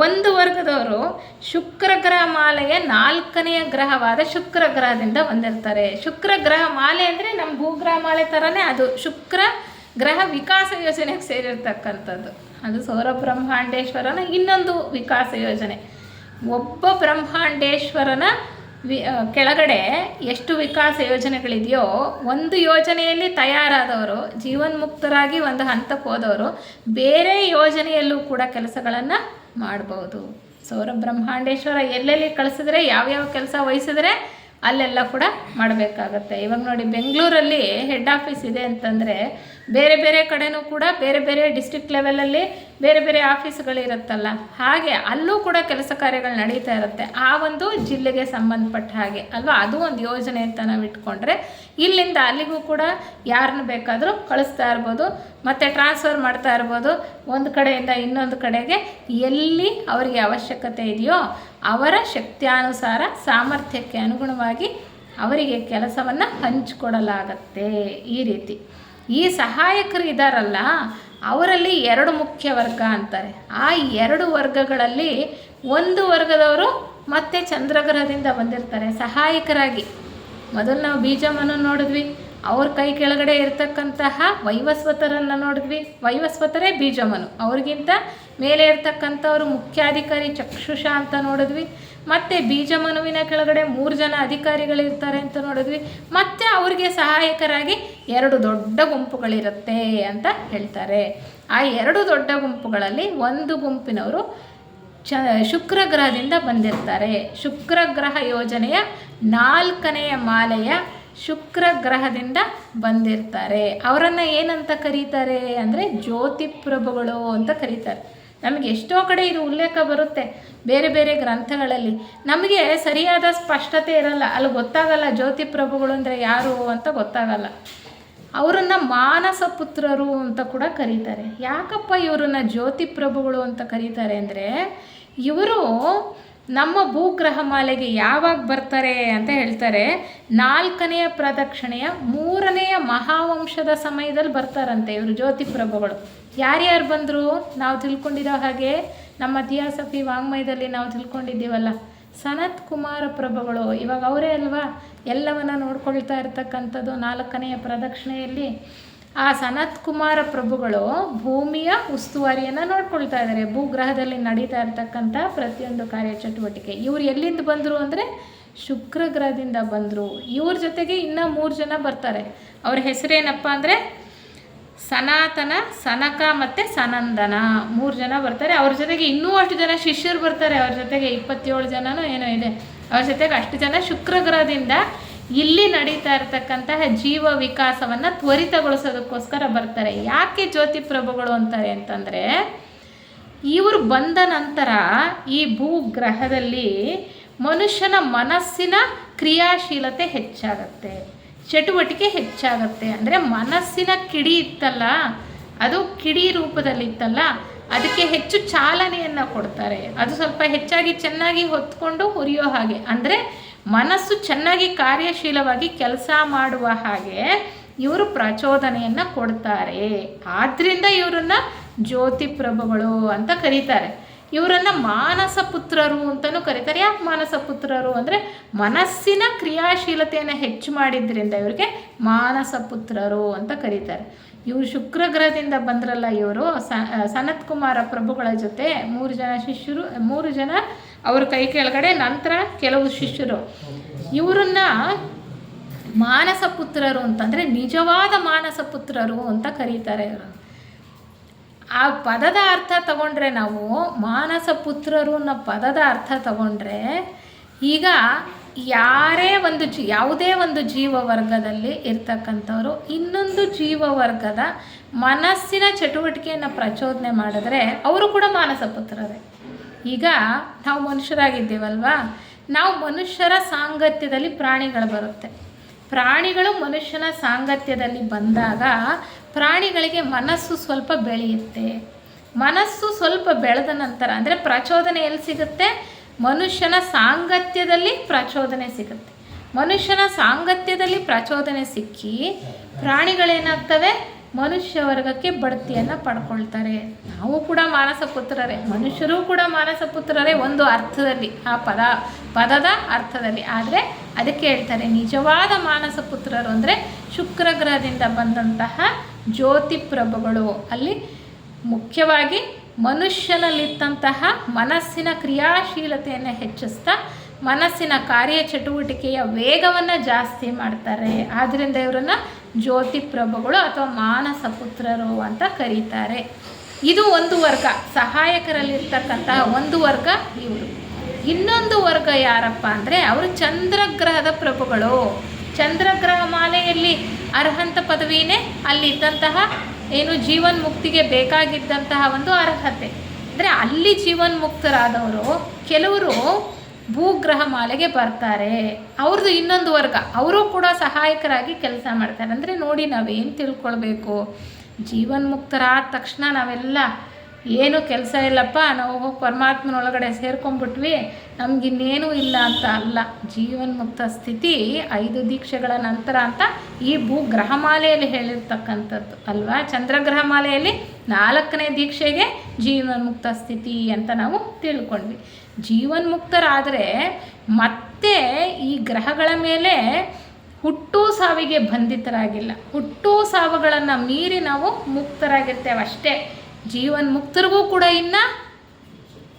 ಒಂದು ವರ್ಗದವರು ಶುಕ್ರ ಗ್ರಹ ಮಾಲೆಯ 4ನೇ ಗ್ರಹವಾದ ಶುಕ್ರ ಗ್ರಹದಿಂದ ಬಂದಿರ್ತಾರೆ. ಶುಕ್ರ ಗ್ರಹ ಮಾಲೆ ಅಂದರೆ ನಮ್ಮ ಭೂಗ್ರಹ ಮಾಲೆ ಥರನೇ ಅದು ಶುಕ್ರ ಗ್ರಹ ವಿಕಾಸ ಯೋಜನೆಗೆ ಸೇರಿರ್ತಕ್ಕಂಥದ್ದು. ಅದು ಸೌರ ಬ್ರಹ್ಮಾಂಡೇಶ್ವರನ ಇನ್ನೊಂದು ವಿಕಾಸ ಯೋಜನೆ. ಒಬ್ಬ ಬ್ರಹ್ಮಾಂಡೇಶ್ವರನ ಕೆಳಗಡೆ ಎಷ್ಟು ವಿಕಾಸ ಯೋಜನೆಗಳಿದೆಯೋ, ಒಂದು ಯೋಜನೆಯಲ್ಲಿ ತಯಾರಾದವರು ಜೀವನ್ಮುಕ್ತರಾಗಿ ಒಂದು ಹಂತಕ್ಕೆ ಹೋದವರು ಬೇರೆ ಯೋಜನೆಯಲ್ಲೂ ಕೂಡ ಕೆಲಸಗಳನ್ನು ಮಾಡ್ಬೋದು. ಸೌರ ಬ್ರಹ್ಮಾಂಡೇಶ್ವರ ಎಲ್ಲೆಲ್ಲಿ ಕಳಿಸಿದ್ರೆ ಯಾವ್ಯಾವ ಕೆಲಸ ವಹಿಸಿದ್ರೆ ಅಲ್ಲೆಲ್ಲ ಕೂಡ ಮಾಡಬೇಕಾಗತ್ತೆ. ಇವಾಗ ನೋಡಿ, ಬೆಂಗಳೂರಲ್ಲಿ ಹೆಡ್ ಆಫೀಸ್ ಇದೆ ಅಂತಂದರೆ ಬೇರೆ ಬೇರೆ ಕಡೆನೂ ಕೂಡ ಬೇರೆ ಬೇರೆ ಡಿಸ್ಟ್ರಿಕ್ಟ್ ಲೆವೆಲಲ್ಲಿ ಬೇರೆ ಬೇರೆ ಆಫೀಸ್ಗಳಿರುತ್ತಲ್ಲ, ಹಾಗೆ ಅಲ್ಲೂ ಕೂಡ ಕೆಲಸ ಕಾರ್ಯಗಳು ನಡೀತಾ ಇರುತ್ತೆ ಆ ಒಂದು ಜಿಲ್ಲೆಗೆ ಸಂಬಂಧಪಟ್ಟ ಹಾಗೆ ಅಲ್ವಾ. ಅದು ಒಂದು ಯೋಜನೆ ಅಂತ ನಾವು ಇಟ್ಕೊಂಡ್ರೆ ಇಲ್ಲಿಂದ ಅಲ್ಲಿಗೂ ಕೂಡ ಯಾರನ್ನು ಬೇಕಾದರೂ ಕಳಿಸ್ತಾ ಇರ್ಬೋದು, ಮತ್ತು ಟ್ರಾನ್ಸ್ಫರ್ ಮಾಡ್ತಾ ಇರ್ಬೋದು ಒಂದು ಕಡೆಯಿಂದ ಇನ್ನೊಂದು ಕಡೆಗೆ. ಎಲ್ಲಿ ಅವರಿಗೆ ಅವಶ್ಯಕತೆ ಇದೆಯೋ ಅವರ ಶಕ್ತಿಯಾನುಸಾರ ಸಾಮರ್ಥ್ಯಕ್ಕೆ ಅನುಗುಣವಾಗಿ ಅವರಿಗೆ ಕೆಲಸವನ್ನು ಹಂಚಿಕೊಡಲಾಗತ್ತೆ. ಈ ರೀತಿ ಈ ಸಹಾಯಕರು ಇದ್ದಾರಲ್ಲ, ಅವರಲ್ಲಿ 2 ಮುಖ್ಯ ವರ್ಗ ಅಂತಾರೆ. ಆ 2 ವರ್ಗಗಳಲ್ಲಿ ಒಂದು ವರ್ಗದವರು ಮತ್ತೆ ಚಂದ್ರಗ್ರಹದಿಂದ ಬಂದಿರ್ತಾರೆ ಸಹಾಯಕರಾಗಿ. ಮೊದಲು ನಾವು ಬೀಜಮನು ನೋಡಿದ್ವಿ, ಅವ್ರ ಕೈ ಕೆಳಗಡೆ ಇರ್ತಕ್ಕಂತಹ ವೈವಸ್ವತರನ್ನು ನೋಡಿದ್ವಿ. ವೈವಸ್ವತರೇ ಬೀಜಮನು, ಅವ್ರಿಗಿಂತ ಮೇಲೆ ಇರ್ತಕ್ಕಂಥವ್ರು ಮುಖ್ಯಾಧಿಕಾರಿ ಚಕ್ಷುಷ ಅಂತ ನೋಡಿದ್ವಿ. ಮತ್ತು ಬೀಜಮನುವಿನ ಕೆಳಗಡೆ 3 ಜನ ಅಧಿಕಾರಿಗಳಿರ್ತಾರೆ ಅಂತ ನೋಡಿದ್ವಿ. ಮತ್ತು ಅವ್ರಿಗೆ ಸಹಾಯಕರಾಗಿ 2 ದೊಡ್ಡ ಗುಂಪುಗಳಿರುತ್ತೆ ಅಂತ ಹೇಳ್ತಾರೆ. ಆ 2 ದೊಡ್ಡ ಗುಂಪುಗಳಲ್ಲಿ ಒಂದು ಗುಂಪಿನವರು ಶುಕ್ರ ಗ್ರಹದಿಂದ ಬಂದಿರ್ತಾರೆ. ಶುಕ್ರ ಗ್ರಹ ಯೋಜನೆಯ 4ನೆಯ ಮಾಲೆಯ ಶುಕ್ರ ಗ್ರಹದಿಂದ ಬಂದಿರ್ತಾರೆ. ಅವರನ್ನು ಏನಂತ ಕರೀತಾರೆ ಅಂದರೆ ಜ್ಯೋತಿಪ್ರಭುಗಳು ಅಂತ ಕರೀತಾರೆ. ನಮಗೆ ಎಷ್ಟೋ ಕಡೆ ಇದು ಉಲ್ಲೇಖ ಬರುತ್ತೆ ಬೇರೆ ಬೇರೆ ಗ್ರಂಥಗಳಲ್ಲಿ. ನಮಗೆ ಸರಿಯಾದ ಸ್ಪಷ್ಟತೆ ಇರಲ್ಲ, ಅಲ್ಲಿ ಗೊತ್ತಾಗಲ್ಲ ಜ್ಯೋತಿಪ್ರಭುಗಳು ಅಂದರೆ ಯಾರು ಅಂತ ಗೊತ್ತಾಗಲ್ಲ. ಅವರನ್ನು ಮಾನಸ ಪುತ್ರರು ಅಂತ ಕೂಡ ಕರೀತಾರೆ. ಯಾಕಪ್ಪ ಇವರನ್ನು ಜ್ಯೋತಿಪ್ರಭುಗಳು ಅಂತ ಕರೀತಾರೆ ಅಂದರೆ, ಇವರು ನಮ್ಮ ಭೂಗ್ರಹ ಮಾಲೆಗೆ ಯಾವಾಗ ಬರ್ತಾರೆ ಅಂತ ಹೇಳ್ತಾರೆ, 4ನೆಯ ಪ್ರದಕ್ಷಿಣೆಯ 3ನೆಯ ಮಹಾವಂಶದ ಸಮಯದಲ್ಲಿ ಬರ್ತಾರಂತೆ ಇವರು ಜ್ಯೋತಿಪ್ರಭುಗಳು. ಯಾರ್ಯಾರು ಬಂದರು ನಾವು ತಿಳ್ಕೊಂಡಿರೋ ಹಾಗೆ ನಮ್ಮ ಥಿಯಾಸಫಿ ವಾಂಗ್ಮಯದಲ್ಲಿ ನಾವು ತಿಳ್ಕೊಂಡಿದ್ದೀವಲ್ಲ, ಸನತ್ ಕುಮಾರ ಪ್ರಭುಗಳು. ಇವಾಗ ಅವರೇ ಅಲ್ವಾ ಎಲ್ಲವನ್ನ ನೋಡ್ಕೊಳ್ತಾ ಇರ್ತಕ್ಕಂಥದ್ದು 4ನೆಯ ಪ್ರದಕ್ಷಿಣೆಯಲ್ಲಿ. ಆ ಸನತ್ ಕುಮಾರ ಪ್ರಭುಗಳು ಭೂಮಿಯ ಉಸ್ತುವಾರಿಯನ್ನು ನೋಡ್ಕೊಳ್ತಾ ಇದ್ದಾರೆ, ಭೂಗ್ರಹದಲ್ಲಿ ನಡೀತಾ ಇರ್ತಕ್ಕಂಥ ಪ್ರತಿಯೊಂದು ಕಾರ್ಯಚಟುವಟಿಕೆ. ಇವ್ರು ಎಲ್ಲಿಂದ ಬಂದರು ಅಂದರೆ ಶುಕ್ರ ಗ್ರಹದಿಂದ ಬಂದರು. ಇವ್ರ ಜೊತೆಗೆ ಇನ್ನೂ 3 ಜನ ಬರ್ತಾರೆ. ಅವ್ರ ಹೆಸರೇನಪ್ಪ ಅಂದರೆ ಸನಾತನ, ಸನಕ ಮತ್ತು ಸನಂದನ. 3 ಜನ ಬರ್ತಾರೆ. ಅವ್ರ ಜೊತೆಗೆ ಇನ್ನೂ ಅಷ್ಟು ಜನ ಶಿಷ್ಯರು ಬರ್ತಾರೆ. ಅವ್ರ ಜೊತೆಗೆ 27 ಜನನೋ ಏನೋ ಇದೆ. ಅವ್ರ ಜೊತೆಗೆ ಅಷ್ಟು ಜನ ಶುಕ್ರ ಗ್ರಹದಿಂದ ಇಲ್ಲಿ ನಡೀತಾ ಇರ್ತಕ್ಕಂತಹ ಜೀವ ವಿಕಾಸವನ್ನು ತ್ವರಿತಗೊಳಿಸೋದಕ್ಕೋಸ್ಕರ ಬರ್ತಾರೆ. ಯಾಕೆ ಜ್ಯೋತಿಪ್ರಭುಗಳು ಅಂತಾರೆ ಅಂತಂದರೆ, ಇವರು ಬಂದ ನಂತರ ಈ ಭೂಗ್ರಹದಲ್ಲಿ ಮನುಷ್ಯನ ಮನಸ್ಸಿನ ಕ್ರಿಯಾಶೀಲತೆ ಹೆಚ್ಚಾಗತ್ತೆ, ಚಟುವಟಿಕೆ ಹೆಚ್ಚಾಗತ್ತೆ. ಅಂದರೆ ಮನಸ್ಸಿನ ಕಿಡಿ ಇತ್ತಲ್ಲ, ಅದು ಕಿಡಿ ರೂಪದಲ್ಲಿತ್ತಲ್ಲ, ಅದಕ್ಕೆ ಹೆಚ್ಚು ಚಾಲನೆಯನ್ನು ಕೊಡ್ತಾರೆ. ಅದು ಸ್ವಲ್ಪ ಹೆಚ್ಚಾಗಿ ಚೆನ್ನಾಗಿ ಹೊತ್ಕೊಂಡು ಉರಿಯೋ ಹಾಗೆ, ಅಂದರೆ ಮನಸ್ಸು ಚೆನ್ನಾಗಿ ಕಾರ್ಯಶೀಲವಾಗಿ ಕೆಲಸ ಮಾಡುವ ಹಾಗೆ ಇವರು ಪ್ರಚೋದನೆಯನ್ನು ಕೊಡ್ತಾರೆ. ಆದ್ದರಿಂದ ಇವರನ್ನು ಜ್ಯೋತಿಪ್ರಭುಗಳು ಅಂತ ಕರೀತಾರೆ. ಇವರನ್ನು ಮಾನಸ ಪುತ್ರರು ಅಂತಲೂ ಕರೀತಾರೆ. ಯಾಕೆ ಮಾನಸ ಪುತ್ರರು ಅಂದರೆ ಮನಸ್ಸಿನ ಕ್ರಿಯಾಶೀಲತೆಯನ್ನು ಹೆಚ್ಚು ಮಾಡಿದ್ರಿಂದ ಇವರಿಗೆ ಮಾನಸ ಪುತ್ರರು ಅಂತ ಕರೀತಾರೆ. ಇವರು ಶುಕ್ರ ಗ್ರಹದಿಂದ ಬಂದ್ರಲ್ಲ, ಇವರು ಸನತ್ ಕುಮಾರ ಪ್ರಭುಗಳ ಜೊತೆ 3 ಜನ ಶಿಷ್ಯರು, 3 ಜನ ಅವ್ರ ಕೈ ಕೆಳಗಡೆ, ನಂತರ ಕೆಲವು ಶಿಷ್ಯರು. ಇವರನ್ನ ಮಾನಸ ಪುತ್ರರು ಅಂತಂದರೆ ನಿಜವಾದ ಮಾನಸ ಪುತ್ರರು ಅಂತ ಕರೀತಾರೆ. ಇವರು ಆ ಪದದ ಅರ್ಥ ತಗೊಂಡ್ರೆ, ನಾವು ಮಾನಸ ಪುತ್ರರು ಅನ್ನೋ ಪದದ ಅರ್ಥ ತಗೊಂಡ್ರೆ, ಈಗ ಯಾವುದೇ ಒಂದು ಜೀವ ವರ್ಗದಲ್ಲಿ ಇರ್ತಕ್ಕಂಥವ್ರು ಇನ್ನೊಂದು ಜೀವ ವರ್ಗದ ಮನಸ್ಸಿನ ಚಟುವಟಿಕೆಯನ್ನು ಪ್ರಚೋದನೆ ಮಾಡಿದ್ರೆ ಅವರು ಕೂಡ ಮಾನಸ ಪುತ್ರರೇ. ಈಗ ನಾವು ಮನುಷ್ಯರಾಗಿದ್ದೇವಲ್ವಾ, ನಾವು ಮನುಷ್ಯರ ಸಾಂಗತ್ಯದಲ್ಲಿ ಪ್ರಾಣಿಗಳು ಬರುತ್ತೆ. ಪ್ರಾಣಿಗಳು ಮನುಷ್ಯನ ಸಾಂಗತ್ಯದಲ್ಲಿ ಬಂದಾಗ ಪ್ರಾಣಿಗಳಿಗೆ ಮನಸ್ಸು ಸ್ವಲ್ಪ ಬೆಳೆಯುತ್ತೆ. ಮನಸ್ಸು ಸ್ವಲ್ಪ ಬೆಳೆದ ನಂತರ, ಅಂದರೆ ಪ್ರಚೋದನೆ ಎಲ್ಲಿ ಸಿಗುತ್ತೆ? ಮನುಷ್ಯನ ಸಾಂಗತ್ಯದಲ್ಲಿ ಪ್ರಚೋದನೆ ಸಿಗುತ್ತೆ. ಮನುಷ್ಯನ ಸಾಂಗತ್ಯದಲ್ಲಿ ಪ್ರಚೋದನೆ ಸಿಕ್ಕಿ ಪ್ರಾಣಿಗಳೇನಾಗ್ತವೆ? ಮನುಷ್ಯ ವರ್ಗಕ್ಕೆ ಬಡ್ತಿಯನ್ನು ಪಡ್ಕೊಳ್ತಾರೆ. ನಾವು ಕೂಡ ಮಾನಸ ಪುತ್ರರೇ, ಮನುಷ್ಯರೂ ಕೂಡ ಮಾನಸ ಪುತ್ರರೇ ಒಂದು ಅರ್ಥದಲ್ಲಿ, ಆ ಪದದ ಅರ್ಥದಲ್ಲಿ. ಆದರೆ ಅದಕ್ಕೆ ಹೇಳ್ತಾರೆ ನಿಜವಾದ ಮಾನಸ ಪುತ್ರರು ಅಂದರೆ ಶುಕ್ರ ಗ್ರಹದಿಂದ ಬಂದಂತಹ ಜ್ಯೋತಿಪ್ರಭುಗಳು. ಅಲ್ಲಿ ಮುಖ್ಯವಾಗಿ ಮನುಷ್ಯನಲ್ಲಿದ್ದಂತಹ ಮನಸ್ಸಿನ ಕ್ರಿಯಾಶೀಲತೆಯನ್ನು ಹೆಚ್ಚಿಸ್ತಾ ಮನಸ್ಸಿನ ಕಾರ್ಯಚಟುವಟಿಕೆಯ ವೇಗವನ್ನು ಜಾಸ್ತಿ ಮಾಡ್ತಾರೆ. ಆದ್ದರಿಂದ ಇವರನ್ನು ಜ್ಯೋತಿಪ್ರಭುಗಳು ಅಥವಾ ಮಾನಸ ಪುತ್ರರು ಅಂತ ಕರೀತಾರೆ. ಇದು ಒಂದು ವರ್ಗ, ಸಹಾಯಕರಲ್ಲಿರ್ತಕ್ಕಂತಹ ಒಂದು ವರ್ಗ ಇವರು. ಇನ್ನೊಂದು ವರ್ಗ ಯಾರಪ್ಪ ಅಂದರೆ ಅವರು ಚಂದ್ರಗ್ರಹದ ಪ್ರಭುಗಳು. ಚಂದ್ರಗ್ರಹ ಮಾಲೆಯಲ್ಲಿ ಅರ್ಹಂತ ಪದವಿನೇ ಅಲ್ಲಿದ್ದಂತಹ ಏನು ಜೀವನ್ಮುಕ್ತಿಗೆ ಬೇಕಾಗಿದ್ದಂತಹ ಒಂದು ಅರ್ಹತೆ. ಅಂದರೆ ಅಲ್ಲಿ ಜೀವನ್ಮುಕ್ತರಾದವರು ಕೆಲವರು ಭೂಗ್ರಹ ಮಾಲೆಗೆ ಬರ್ತಾರೆ. ಅವ್ರದ್ದು ಇನ್ನೊಂದು ವರ್ಗ, ಅವರು ಕೂಡ ಸಹಾಯಕರಾಗಿ ಕೆಲಸ ಮಾಡ್ತಾರೆ. ಅಂದರೆ ನೋಡಿ, ನಾವೇನು ತಿಳ್ಕೊಳ್ಬೇಕು, ಜೀವನ್ಮುಕ್ತರಾದ ತಕ್ಷಣ ನಾವೆಲ್ಲ ಏನು ಕೆಲಸ ಇಲ್ಲಪ್ಪ, ನಾವು ಹೋಗಿ ಪರಮಾತ್ಮನೊಳಗಡೆ ಸೇರ್ಕೊಂಡ್ಬಿಟ್ವಿ, ನಮಗಿನ್ನೇನೂ ಇಲ್ಲ ಅಂತ ಅಲ್ಲ. ಜೀವನ್ಮುಕ್ತ ಸ್ಥಿತಿ 5 ದೀಕ್ಷೆಗಳ ನಂತರ ಅಂತ ಈ ಭೂಗ್ರಹಮಾಲೆಯಲ್ಲಿ ಹೇಳಿರ್ತಕ್ಕಂಥದ್ದು ಅಲ್ವಾ. ಚಂದ್ರಗ್ರಹ ಮಾಲೆಯಲ್ಲಿ 4ನೇ ದೀಕ್ಷೆಗೆ ಜೀವನ್ಮುಕ್ತ ಸ್ಥಿತಿ ಅಂತ ನಾವು ತಿಳ್ಕೊಂಡ್ವಿ. ಜೀವನ್ಮುಕ್ತರಾದರೆ ಮತ್ತೆ ಈ ಗ್ರಹಗಳ ಮೇಲೆ ಹುಟ್ಟು ಸಾವಿಗೆ ಬಂಧಿತರಾಗಿಲ್ಲ. ಹುಟ್ಟು ಸಾವುಗಳನ್ನು ಮೀರಿ ನಾವು ಮುಕ್ತರಾಗಿರ್ತೇವೆ ಅಷ್ಟೇ. ಜೀವನ್ಮುಕ್ತರಿಗೂ ಕೂಡ ಇನ್ನು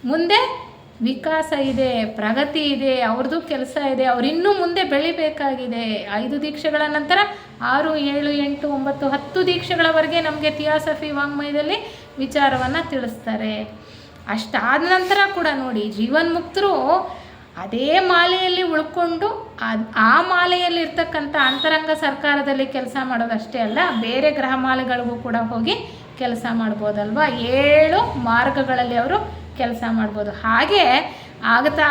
ಮುಂದೆ ವಿಕಾಸ ಇದೆ, ಪ್ರಗತಿ ಇದೆ, ಅವ್ರದ್ದು ಕೆಲಸ ಇದೆ, ಅವರಿನ್ನೂ ಮುಂದೆ ಬೆಳಿಬೇಕಾಗಿದೆ. 5 ದೀಕ್ಷೆಗಳ ನಂತರ 6, 7, 8, 9, 10 ದೀಕ್ಷೆಗಳವರೆಗೆ ನಮಗೆ ಥಿಯಾಸಫಿ ವಾಂಗ್ಮಯದಲ್ಲಿ ವಿಚಾರವನ್ನು ತಿಳಿಸ್ತಾರೆ. ಅಷ್ಟಾದ ನಂತರ ಕೂಡ ನೋಡಿ, ಜೀವನ್ಮುಕ್ತರು ಅದೇ ಮಾಲೆಯಲ್ಲಿ ಉಳ್ಕೊಂಡು ಆ ಮಾಲೆಯಲ್ಲಿರ್ತಕ್ಕಂಥ ಅಂತರಂಗ ಸರ್ಕಾರದಲ್ಲಿ ಕೆಲಸ ಮಾಡೋದಷ್ಟೇ ಅಲ್ಲ, ಬೇರೆ ಗ್ರಹ ಮಾಲೆಗಳಿಗೂ ಕೂಡ ಹೋಗಿ ಕೆಲಸ ಮಾಡ್ಬೋದಲ್ವ. 7 ಮಾರ್ಗಗಳಲ್ಲಿ ಅವರು ಕೆಲಸ ಮಾಡ್ಬೋದು. ಹಾಗೆ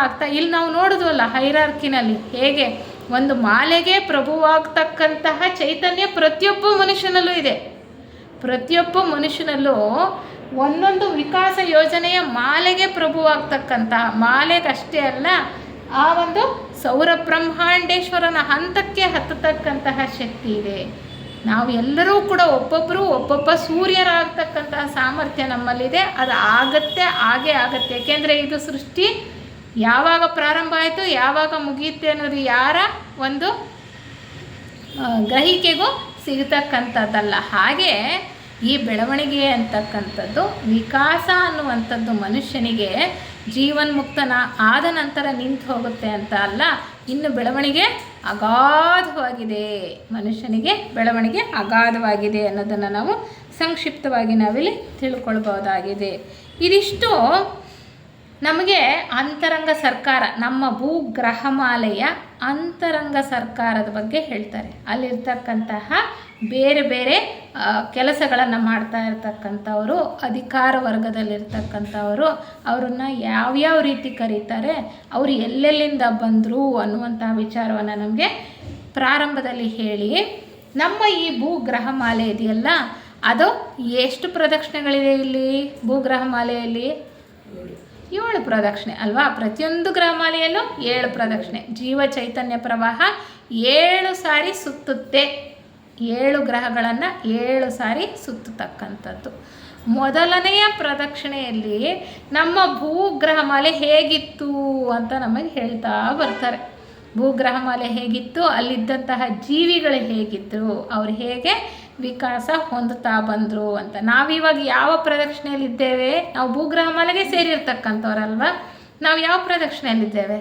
ಆಗ್ತಾ ಇಲ್ಲಿ ನಾವು ನೋಡಿದ್ವಲ್ಲ ಹೈರಾರ್ಕಿನಲ್ಲಿ ಹೇಗೆ ಒಂದು ಮಾಲೆಗೆ ಪ್ರಭುವಾಗ್ತಕ್ಕಂತಹ ಚೈತನ್ಯ ಪ್ರತಿಯೊಬ್ಬ ಮನುಷ್ಯನಲ್ಲೂ ಇದೆ. ಪ್ರತಿಯೊಬ್ಬ ಮನುಷ್ಯನಲ್ಲೂ ಒಂದೊಂದು ವಿಕಾಸ ಯೋಜನೆಯ ಮಾಲೆಗೆ ಪ್ರಭುವಾಗ್ತಕ್ಕಂಥ, ಮಾಲೆಗಷ್ಟೇ ಅಲ್ಲ, ಆ ಒಂದು ಸೌರ ಬ್ರಹ್ಮಾಂಡೇಶ್ವರನ ಹಂತಕ್ಕೆ ಹತ್ತತಕ್ಕಂತಹ ಶಕ್ತಿ ಇದೆ. ನಾವು ಎಲ್ಲರೂ ಕೂಡ ಒಬ್ಬೊಬ್ಬ ಸೂರ್ಯರಾಗ್ತಕ್ಕಂತಹ ಸಾಮರ್ಥ್ಯ ನಮ್ಮಲ್ಲಿದೆ. ಅದು ಹಾಗೇ ಆಗತ್ತೆ. ಏಕೆಂದರೆ ಇದು ಸೃಷ್ಟಿ ಯಾವಾಗ ಪ್ರಾರಂಭ ಆಯಿತು, ಯಾವಾಗ ಮುಗಿಯುತ್ತೆ ಅನ್ನೋದು ಯಾರ ಒಂದು ಗ್ರಹಿಕೆಗೂ ಸಿಗತಕ್ಕಂಥದ್ದಲ್ಲ. ಹಾಗೆ ಈ ಬೆಳವಣಿಗೆ ಅಂತಕ್ಕಂಥದ್ದು, ವಿಕಾಸ ಅನ್ನುವಂಥದ್ದು ಮನುಷ್ಯನಿಗೆ ಜೀವನ್ಮುಕ್ತನ ಆದ ನಂತರ ನಿಂತು ಹೋಗುತ್ತೆ ಅಂತ ಅಲ್ಲ, ಇನ್ನು ಬೆಳವಣಿಗೆ ಅಗಾಧವಾಗಿದೆ. ಮನುಷ್ಯನಿಗೆ ಬೆಳವಣಿಗೆ ಅಗಾಧವಾಗಿದೆ ಅನ್ನೋದನ್ನು ನಾವು ಸಂಕ್ಷಿಪ್ತವಾಗಿ ನಾವಿಲ್ಲಿ ತಿಳ್ಕೊಳ್ಬೋದಾಗಿದೆ. ಇದಿಷ್ಟು ನಮಗೆ ಅಂತರಂಗ ಸರ್ಕಾರ, ನಮ್ಮ ಭೂಗ್ರಹಮಾಲೆಯ ಅಂತರಂಗ ಸರ್ಕಾರದ ಬಗ್ಗೆ ಹೇಳ್ತಾರೆ. ಅಲ್ಲಿರ್ತಕ್ಕಂತಹ ಬೇರೆ ಬೇರೆ ಕೆಲಸಗಳನ್ನು ಮಾಡ್ತಾ ಇರ್ತಕ್ಕಂಥವರು, ಅಧಿಕಾರ ವರ್ಗದಲ್ಲಿರ್ತಕ್ಕಂಥವರು, ಅವ್ರನ್ನ ಯಾವ್ಯಾವ ರೀತಿ ಕರೀತಾರೆ, ಅವರು ಎಲ್ಲೆಲ್ಲಿಂದ ಬಂದರು ಅನ್ನುವಂತಹ ವಿಚಾರವನ್ನು ನಮಗೆ ಪ್ರಾರಂಭದಲ್ಲಿ ಹೇಳಿ, ನಮ್ಮ ಈ ಭೂಗ್ರಹಮಾಲೆ ಇದೆಯಲ್ಲ, ಅದು ಎಷ್ಟು ಪ್ರದಕ್ಷಿಣೆಗಳಿದೆ ಇಲ್ಲಿ ಭೂಗ್ರಹಮಾಲೆಯಲ್ಲಿ? 7 ಪ್ರದಕ್ಷಿಣೆ ಅಲ್ವಾ. ಪ್ರತಿಯೊಂದು ಗ್ರಹಮಾಲೆಯಲ್ಲೂ 7 ಪ್ರದಕ್ಷಿಣೆ. ಜೀವ ಚೈತನ್ಯ ಪ್ರವಾಹ 7 ಸಾರಿ ಸುತ್ತುತ್ತೆ. 7 ಗ್ರಹಗಳನ್ನು 7 ಸಾರಿ ಸುತ್ತತಕ್ಕಂಥದ್ದು. ಮೊದಲನೆಯ ಪ್ರದಕ್ಷಿಣೆಯಲ್ಲಿ ನಮ್ಮ ಭೂಗ್ರಹಮಾಲೆ ಹೇಗಿತ್ತು ಅಂತ ನಮಗೆ ಹೇಳ್ತಾ ಬರ್ತಾರೆ. ಭೂಗ್ರಹಮಾಲೆ ಹೇಗಿತ್ತು, ಅಲ್ಲಿದ್ದಂತಹ ಜೀವಿಗಳು ಹೇಗಿದ್ದರು, ಅವ್ರು ಹೇಗೆ ವಿಕಾಸ ಹೊಂದುತ್ತಾ ಬಂದರು ಅಂತ. ನಾವಿವಾಗ ಯಾವ ಪ್ರದಕ್ಷಿಣೆಯಲ್ಲಿದ್ದೇವೆ? ನಾವು ಭೂಗ್ರಹಮಾಲೆಗೆ ಸೇರಿರ್ತಕ್ಕಂಥವ್ರಲ್ವ. ನಾವು ಯಾವ ಪ್ರದಕ್ಷಿಣೆಯಲ್ಲಿದ್ದೇವೆ?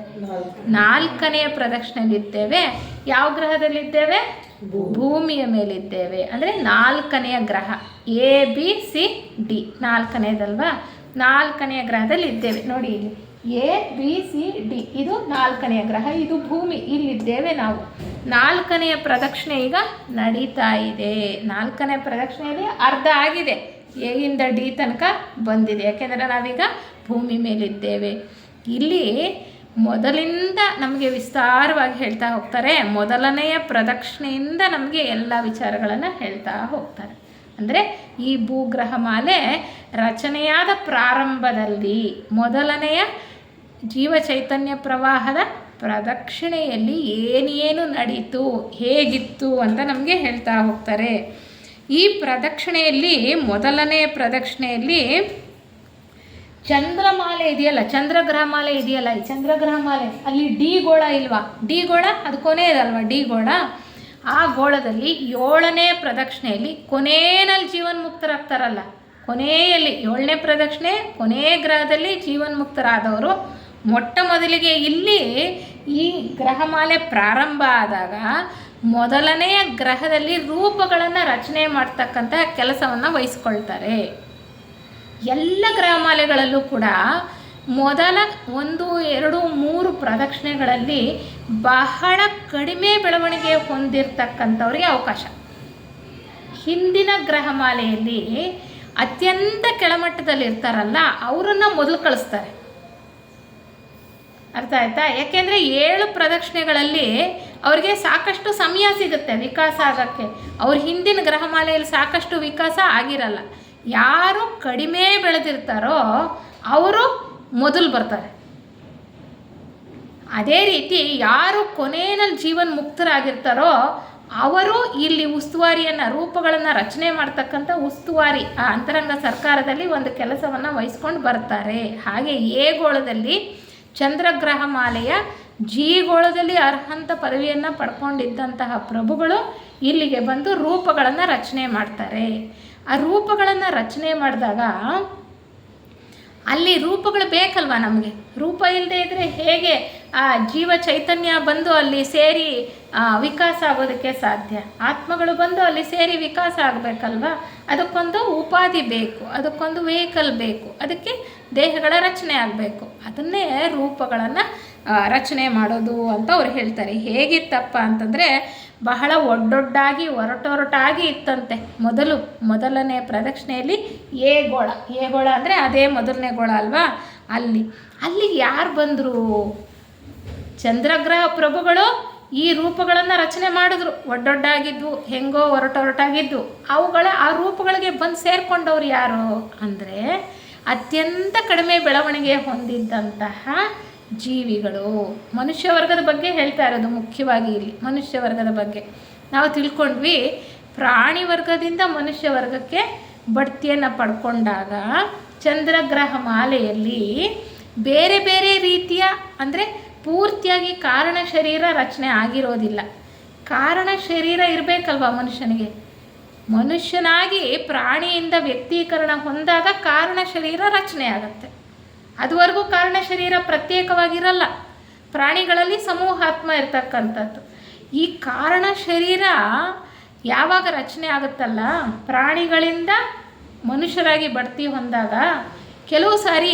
4ನೇ ಪ್ರದಕ್ಷಿಣೆಯಲ್ಲಿದ್ದೇವೆ. ಯಾವ ಗ್ರಹದಲ್ಲಿದ್ದೇವೆ? ಭೂಮಿಯ ಮೇಲಿದ್ದೇವೆ. ಅಂದರೆ 4ನೆಯ ಗ್ರಹ, ABCD 4ನೇದಲ್ವಾ. 4ನೆಯ ಗ್ರಹದಲ್ಲಿ ಇದ್ದೇವೆ ನೋಡಿ. ಇಲ್ಲಿ ABCD ಇದು 4ನೆಯ ಗ್ರಹ, ಇದು ಭೂಮಿ, ಇಲ್ಲಿದ್ದೇವೆ ನಾವು. 4ನೆಯ ಪ್ರದಕ್ಷಿಣೆ ಈಗ ನಡೀತಾ ಇದೆ. 4ನೇ ಪ್ರದಕ್ಷಿಣೆಯಲ್ಲಿ ಅರ್ಧ ಆಗಿದೆ, ಎಯಿಂದ D ತನಕ ಬಂದಿದೆ. ಯಾಕೆಂದರೆ ನಾವೀಗ ಭೂಮಿ ಮೇಲಿದ್ದೇವೆ. ಇಲ್ಲಿ ಮೊದಲಿಂದ ನಮಗೆ ವಿಸ್ತಾರವಾಗಿ ಹೇಳ್ತಾ ಹೋಗ್ತಾರೆ. ಮೊದಲನೆಯ ಪ್ರದಕ್ಷಿಣೆಯಿಂದ ನಮಗೆ ಎಲ್ಲ ವಿಚಾರಗಳನ್ನು ಹೇಳ್ತಾ ಹೋಗ್ತಾರೆ. ಅಂದರೆ ಈ ಭೂಗ್ರಹಮಾಲೆ ರಚನೆಯಾದ ಪ್ರಾರಂಭದಲ್ಲಿ ಮೊದಲನೆಯ ಜೀವ ಚೈತನ್ಯ ಪ್ರವಾಹದ ಪ್ರದಕ್ಷಿಣೆಯಲ್ಲಿ ಏನೇನು ನಡೀತು, ಹೇಗಿತ್ತು ಅಂತ ನಮಗೆ ಹೇಳ್ತಾ ಹೋಗ್ತಾರೆ. ಈ ಪ್ರದಕ್ಷಿಣೆಯಲ್ಲಿ, ಮೊದಲನೇ ಪ್ರದಕ್ಷಿಣೆಯಲ್ಲಿ ಚಂದ್ರಮಾಲೆ ಇದೆಯಲ್ಲ, ಚಂದ್ರಗ್ರಹಮಾಲೆ ಇದೆಯಲ್ಲ, ಈ ಚಂದ್ರಗ್ರಹಮಾಲೆ ಅಲ್ಲಿ D ಗೋಳ ಇಲ್ವಾ? D ಗೋಳ ಅದು ಕೊನೆಯದಲ್ವಾ D ಗೋಳ. ಆ ಗೋಳದಲ್ಲಿ 7ನೇ ಪ್ರದಕ್ಷಿಣೆಯಲ್ಲಿ ಕೊನೆಯಲ್ಲಿ ಜೀವನ್ಮುಕ್ತರಾಗ್ತಾರಲ್ಲ, ಕೊನೆಯಲ್ಲಿ 7ನೇ ಪ್ರದಕ್ಷಿಣೆ ಕೊನೆಯ ಗ್ರಹದಲ್ಲಿ ಜೀವನ್ಮುಕ್ತರಾದವರು ಮೊಟ್ಟ ಮೊದಲಿಗೆ ಇಲ್ಲಿ ಈ ಗ್ರಹಮಾಲೆ ಪ್ರಾರಂಭ ಆದಾಗ ಮೊದಲನೆಯ ಗ್ರಹದಲ್ಲಿ ರೂಪಗಳನ್ನು ರಚನೆ ಮಾಡ್ತಕ್ಕಂಥ ಕೆಲಸವನ್ನು ವಹಿಸ್ಕೊಳ್ತಾರೆ. ಎಲ್ಲ ಗ್ರಹಮಾಲೆಗಳಲ್ಲೂ ಕೂಡ ಮೊದಲ 1, 2, 3 ಪ್ರದಕ್ಷಿಣೆಗಳಲ್ಲಿ ಬಹಳ ಕಡಿಮೆ ಬೆಳವಣಿಗೆ ಹೊಂದಿರತಕ್ಕಂಥವ್ರಿಗೆ ಅವಕಾಶ. ಹಿಂದಿನ ಗ್ರಹಮಾಲೆಯಲ್ಲಿ ಅತ್ಯಂತ ಕೆಳಮಟ್ಟದಲ್ಲಿ ಇರ್ತಾರಲ್ಲ ಅವರನ್ನು ಮೊದಲು ಕಳಿಸ್ತಾರೆ. ಅರ್ಥ ಆಯ್ತಾ? ಯಾಕೆಂದರೆ 7 ಪ್ರದಕ್ಷಿಣೆಗಳಲ್ಲಿ ಅವ್ರಿಗೆ ಸಾಕಷ್ಟು ಸಮಯ ಸಿಗುತ್ತೆ ವಿಕಾಸ ಆಗೋಕ್ಕೆ. ಅವ್ರ ಹಿಂದಿನ ಗ್ರಹಮಾಲೆಯಲ್ಲಿ ಸಾಕಷ್ಟು ವಿಕಾಸ ಆಗಿರಲ್ಲ. ಯಾರು ಕಡಿಮೆ ಬೆಳೆದಿರ್ತಾರೋ ಅವರು ಮೊದಲು ಬರ್ತಾರೆ. ಅದೇ ರೀತಿ ಯಾರು ಕೊನೆಯಲ್ಲಿ ಜೀವನ್ ಮುಕ್ತರಾಗಿರ್ತಾರೋ ಅವರು ಇಲ್ಲಿ ಉಸ್ತುವಾರಿಯನ್ನು, ರೂಪಗಳನ್ನು ರಚನೆ ಮಾಡ್ತಕ್ಕಂಥ ಉಸ್ತುವಾರಿ ಆ ಅಂತರಂಗ ಸರ್ಕಾರದಲ್ಲಿ ಒಂದು ಕೆಲಸವನ್ನು ವಹಿಸ್ಕೊಂಡು ಬರ್ತಾರೆ. ಹಾಗೆ ಎ ಗೋಳದಲ್ಲಿ ಚಂದ್ರಗ್ರಹ ಮಾಲೆಯ ಜಿ ಗೋಳದಲ್ಲಿ ಅರ್ಹಂತ ಪದವಿಯನ್ನು ಪಡ್ಕೊಂಡಿದ್ದಂತಹ ಪ್ರಭುಗಳು ಇಲ್ಲಿಗೆ ಬಂದು ರೂಪಗಳನ್ನು ರಚನೆ ಮಾಡ್ತಾರೆ. ಆ ರೂಪಗಳನ್ನು ರಚನೆ ಮಾಡಿದಾಗ ಅಲ್ಲಿ ರೂಪಗಳು ಬೇಕಲ್ವ ನಮಗೆ. ರೂಪ ಇಲ್ಲದೆ ಇದ್ದರೆ ಹೇಗೆ ಆ ಜೀವ ಚೈತನ್ಯ ಬಂದು ಅಲ್ಲಿ ಸೇರಿ ವಿಕಾಸ ಆಗೋದಕ್ಕೆ ಸಾಧ್ಯ? ಆತ್ಮಗಳು ಬಂದು ಅಲ್ಲಿ ಸೇರಿ ವಿಕಾಸ ಆಗಬೇಕಲ್ವ. ಅದಕ್ಕೊಂದು ಉಪಾಧಿ ಬೇಕು, ಅದಕ್ಕೊಂದು ವೆಹಿಕಲ್ ಬೇಕು, ಅದಕ್ಕೆ ದೇಹಗಳ ರಚನೆ ಆಗಬೇಕು. ಅದನ್ನೇ ರೂಪಗಳನ್ನು ರಚನೆ ಮಾಡೋದು ಅಂತ ಅವ್ರು ಹೇಳ್ತಾರೆ. ಹೇಗಿತ್ತಪ್ಪ ಅಂತಂದರೆ ಬಹಳ ಒಡ್ಡೊಡ್ಡಾಗಿ ಒರಟೊರಟಾಗಿ ಇತ್ತಂತೆ. ಮೊದಲನೇ ಪ್ರದಕ್ಷಿಣೆಯಲ್ಲಿ ಎ ಗೋಳ ಅಂದರೆ ಅದೇ ಮೊದಲನೇ ಗೋಳ ಅಲ್ವಾ. ಅಲ್ಲಿ ಯಾರು ಬಂದರು? ಚಂದ್ರಗ್ರಹ ಪ್ರಭುಗಳು ಈ ರೂಪಗಳನ್ನು ರಚನೆ ಮಾಡಿದ್ರು. ಒಡ್ಡೊಡ್ಡಾಗಿದ್ವು, ಹೆಂಗೋ ಒರಟೊರಟಾಗಿದ್ವು. ಆ ರೂಪಗಳಿಗೆ ಬಂದು ಸೇರಿಕೊಂಡವ್ರು ಯಾರು ಅಂದರೆ ಅತ್ಯಂತ ಕಡಿಮೆ ಬೆಳವಣಿಗೆ ಹೊಂದಿದ್ದಂತಹ ಜೀವಿಗಳು. ಮನುಷ್ಯ ವರ್ಗದ ಬಗ್ಗೆ ಹೇಳ್ತಾ ಇರೋದು ಮುಖ್ಯವಾಗಿ. ಇಲ್ಲಿ ಮನುಷ್ಯ ವರ್ಗದ ಬಗ್ಗೆ ನಾವು ತಿಳ್ಕೊಂಡ್ವಿ. ಪ್ರಾಣಿ ವರ್ಗದಿಂದ ಮನುಷ್ಯ ವರ್ಗಕ್ಕೆ ಬಡ್ತಿಯನ್ನು ಪಡ್ಕೊಂಡಾಗ ಚಂದ್ರಗ್ರಹ ಮಾಲೆಯಲ್ಲಿ ಬೇರೆ ಬೇರೆ ರೀತಿಯ, ಅಂದರೆ ಪೂರ್ತಿಯಾಗಿ ಕಾರಣ ಶರೀರ ರಚನೆ ಆಗಿರೋದಿಲ್ಲ. ಕಾರಣ ಶರೀರ ಇರಬೇಕಲ್ವ ಮನುಷ್ಯನಿಗೆ. ಮನುಷ್ಯನಾಗಿ ಪ್ರಾಣಿಯಿಂದ ವ್ಯಕ್ತೀಕರಣ ಹೊಂದಾಗ ಕಾರಣ ಶರೀರ ರಚನೆ ಆಗುತ್ತೆ. ಅದುವರೆಗೂ ಕಾರಣ ಶರೀರ ಪ್ರತ್ಯೇಕವಾಗಿರಲ್ಲ. ಪ್ರಾಣಿಗಳಲ್ಲಿ ಸಮೂಹಾತ್ಮ ಇರ್ತಕ್ಕಂಥದ್ದು. ಈ ಕಾರಣ ಶರೀರ ಯಾವಾಗ ರಚನೆ ಆಗುತ್ತಲ್ಲ, ಪ್ರಾಣಿಗಳಿಂದ ಮನುಷ್ಯರಾಗಿ ಬಡ್ತಿ ಹೊಂದಾಗ ಕೆಲವು ಸಾರಿ